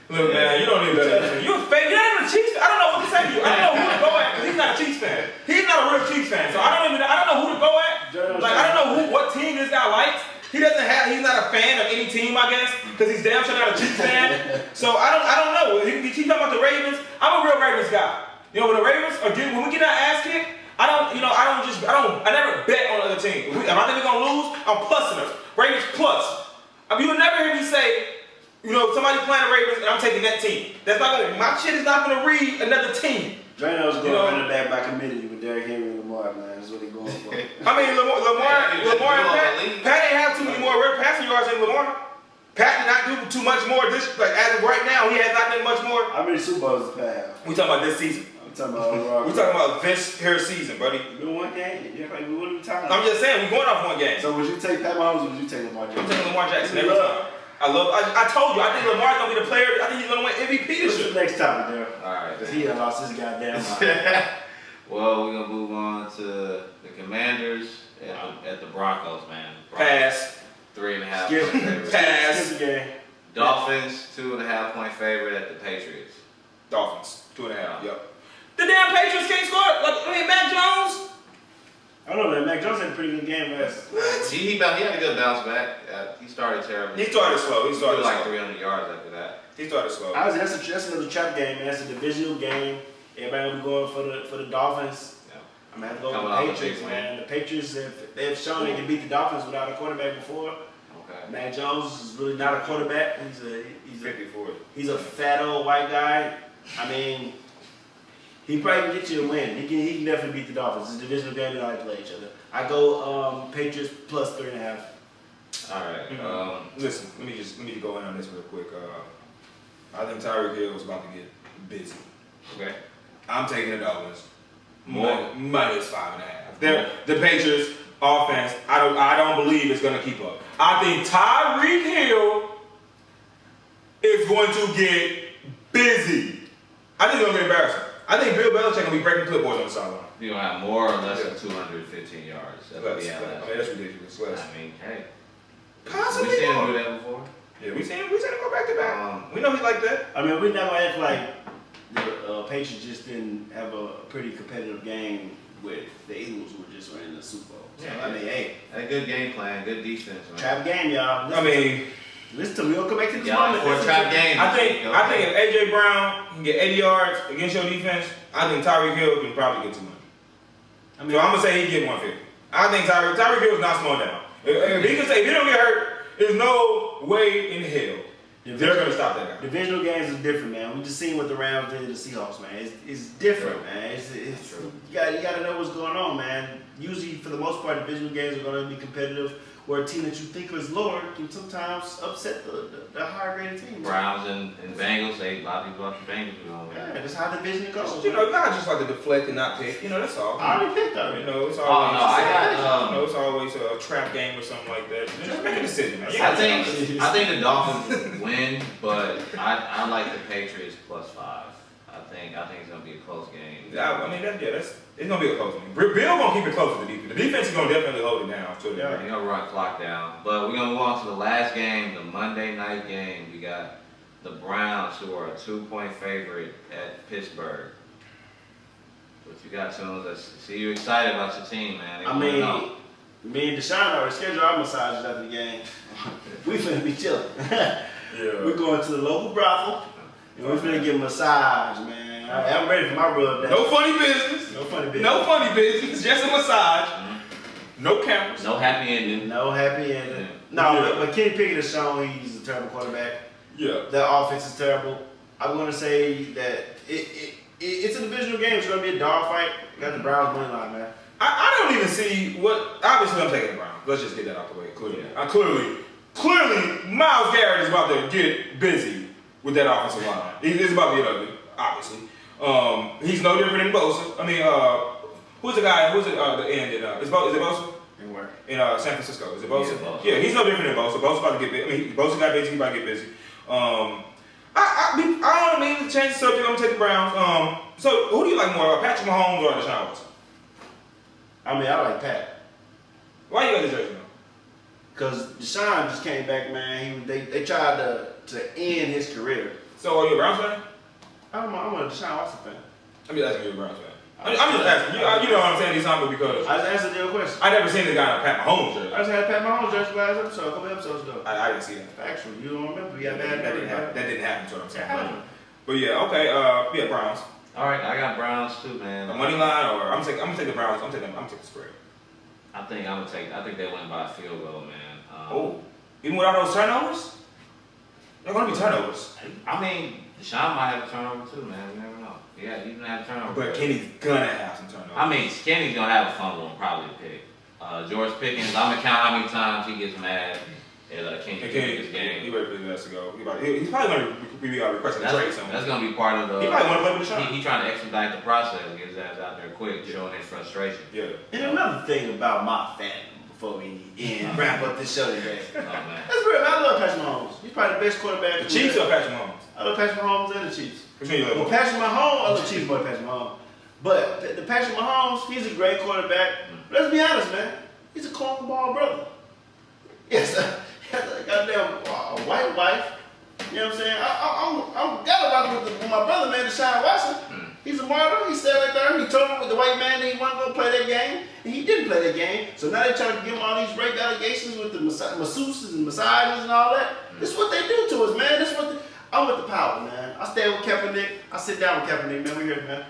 Look, man, you don't need that. You're a fan. You're not even a Chiefs fan. I don't know what to say to you. I don't know who to go at because he's not a Chiefs fan. He's not a real Chiefs fan, so I don't know who to go at. Like I don't know what team this guy likes. He's not a fan of any team, I guess, because he's damn sure not a Chiefs fan. So I don't know. He talking about the Ravens. I'm a real Ravens guy. You know, when the Ravens when we get our ass kicked, I never bet on the other team. If I think we're gonna lose, I'm plussing us. Ravens plus. You will never hear me say, somebody playing the Ravens and I'm taking that team. That's not gonna. My shit is not gonna read another team. Drano's going running back by committee with Derrick Henry and Lamar, man. That's what he's going for. I mean, Lamar and Pat ain't have too many more passing yards than Lamar. Pat did not do too much more as of right now. He has not done much more. How many Super Bowls does Pat have? We talking about this season. I'm talking about overall. We talking about Vince Harris season, buddy. We won one game. Yeah, like we wouldn't be talking. I'm just saying, we going off one game. So would you take Pat Mahomes or would you take Lamar Jackson? I'm taking Lamar Jackson every time. I told you, I think Lamar's gonna be the player. I think he's gonna win MVP this year. What's the next topic there? All right. Because he had lost his goddamn mind. Well, we're gonna move on to the Commanders at the Broncos, man. Pass. 3.5 Skip. point favorite. Pass. Skip the game. Dolphins 2.5 point favorite at the Patriots. Dolphins 2.5. Yep. The damn Patriots can't score. Mac Jones. I don't know, man. Mac Jones had a pretty good game last. He had a good bounce back. He started terrible. He started slow. He started like slow. 300 yards after that. He started slow. That's another trap game, man. That's a divisional game. Everybody will be going for the Dolphins. Yeah. I'm gonna have to go with the Patriots, man. The Patriots they've shown they can beat the Dolphins without a quarterback before. Okay. Mac Jones is really not a quarterback. He's 54. He's a fat old white guy. I mean, He probably can get you a win. He can definitely beat the Dolphins. It's a divisional game. They don't like to play each other. I go Patriots plus 3.5. All right. Listen, let me just go in on this real quick. I think Tyreek Hill is about to get busy. Okay. I'm taking the Dolphins. Minus 5.5. The Patriots offense, I don't believe it's gonna keep up. I think Tyreek Hill is going to get busy. I think he's gonna get embarrassing. I think Bill Belichick gonna be breaking clipboards on the sideline. You're gonna have more or less than 215 yards. That's what we had last. I mean, that's ridiculous. Less. I mean, hey. Possibly We seen more. him do that before. Yeah, we seen him go back to back. We know he like that. I mean, we never act like the Patriots just didn't have a pretty competitive game with the Eagles, who were just winning the Super Bowl. So, Yeah. I mean, hey. A good game plan, good defense, man. Trap game, y'all. Listen to me. We'll come back to this moment. For a trap game. I think if AJ Brown can get 80 yards against your defense, I think Tyreek Hill can probably get 200. I mean, So I'm gonna say he get 150. I think Tyreek Hill is not slowing down. If he don't get hurt, there's no way in hell they're gonna stop that guy. Divisional games is different, man. We just seen what the Rams did to the Seahawks, man. It's different, man. It's true. You gotta know what's going on, man. Usually, for the most part, divisional games are gonna be competitive. Where a team that you think is lower can sometimes upset the higher rated team. Browns and Bengals, a lot of people like the Bengals. Yeah, that's how division goes. You know, you gotta just like to deflect and not pick. You know, that's all. I already picked already. You know, it's Oh, always. no, I got, you know, it's always a trap game or something like that. Just make a decision, man. I think the Dolphins win, but I like the Patriots plus 5. I think it's gonna be a close game. I mean, it's gonna be a close game. Bill gonna keep it close to the defense. The defense is gonna definitely hold it down. So They're gonna run clock down. But we're gonna move on to the last game, the Monday night game. We got the Browns, who are a 2-point favorite at Pittsburgh. What you got, Tunes? I see you excited about your team, man. I mean, me and Deshaun already scheduled our massages after the game. We finna be chilling. We're going to the local brothel, and we're finna get a massage, man. I'm ready for my rub down. No funny business. No funny business. No funny business. Just a massage. No cameras. No happy ending. No happy ending. No, but Kenny Pickett has shown he's a terrible quarterback. Yeah. Their offense is terrible. I'm going to say that it's a divisional game. It's going to be a dogfight. Got the Browns money line, man. I don't even see what. Obviously, I'm taking the Browns. Let's just get that out the way. Clearly, clearly, Myles Garrett is about to get busy with that offensive line. It's about to get ugly. Obviously, he's no different than Bosa. I mean, who's the guy? Who's the end? Is it Bosa? In San Francisco. Is it Bosa? Yeah, Bosa. Yeah, he's no different than Bosa. Bosa about to get busy. I mean, Bosa got busy. He's about to get busy. I don't mean to change the subject. I'm gonna take the Browns. So who do you like more, Patrick Mahomes or Deshaun Watson? I mean, I like Pat. Why you got the jersey on? Because Deshaun just came back, man. They tried to end his career. So are you a Browns fan? I'm a Deshaun Watson fan. I'm just asking you a Browns fan. I'm just asking. You know what I'm saying these times because I just answered your question. I never seen the guy in a Pat Mahomes jersey. I just had Pat Mahomes jersey last episode, a couple episodes ago. I didn't see that. Actually, you don't remember? We got That bad didn't happen. That didn't happen. That's what I'm saying. happened. But yeah, okay. Yeah, Browns. All right, I got Browns too, man. A money line, or I'm gonna take the Browns. I'm taking the spread. I think they win by a field goal, man. Even without those turnovers, they're gonna be turnovers. I mean, Deshaun might have a turnover too, man. You never know. Yeah, he's gonna have a turnover. But Kenny's gonna have some turnovers. I mean, Kenny's gonna have a fumble and probably a pick. George Pickens, I'm gonna count how many times he gets mad at Kenny Pickett's game. He ready for the to go. He's probably gonna be requesting a trade somewhere. That's gonna be part of the. He probably wanna play with Deshaun. He trying to expedite the process, get his ass out there quick, showing his frustration. Yeah. And another thing about my fandom before we wrap up this show today. Oh man. That's real. I love Patrick Mahomes. He's probably the best quarterback. The Chiefs or Patrick Mahomes? I love Patrick Mahomes and the Chiefs. Which one you love Well, more? Patrick Mahomes, I love Chiefs more than Patrick Mahomes. But the Patrick Mahomes, he's a great quarterback. Let's be honest, man. He's a cornball brother. Yes, he has a goddamn white wife. You know what I'm saying? I'm got to rock with my brother, man, Deshaun Watson. He's a martyr. He stayed right there. He told him with the white man that he wasn't going to play that game. And he didn't play that game. So now they're trying to give him all these rape allegations with the masseuses and massages and all that. This is what they do to us, man. This is what I'm with the power, man. I stay with Kaepernick. I sit down with Kaepernick, man. We here, man.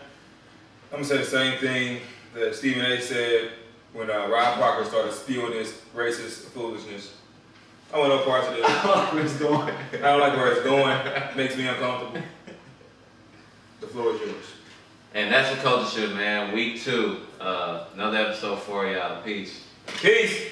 I'm gonna say the same thing that Stephen A. said when Rob Parker started spewing this racist foolishness. I want no parts of this. I don't like where it's going. I don't like where it's going. It makes me uncomfortable. The floor is yours. And that's the culture shift, man. Week 2. Another episode for y'all. Peace. Peace.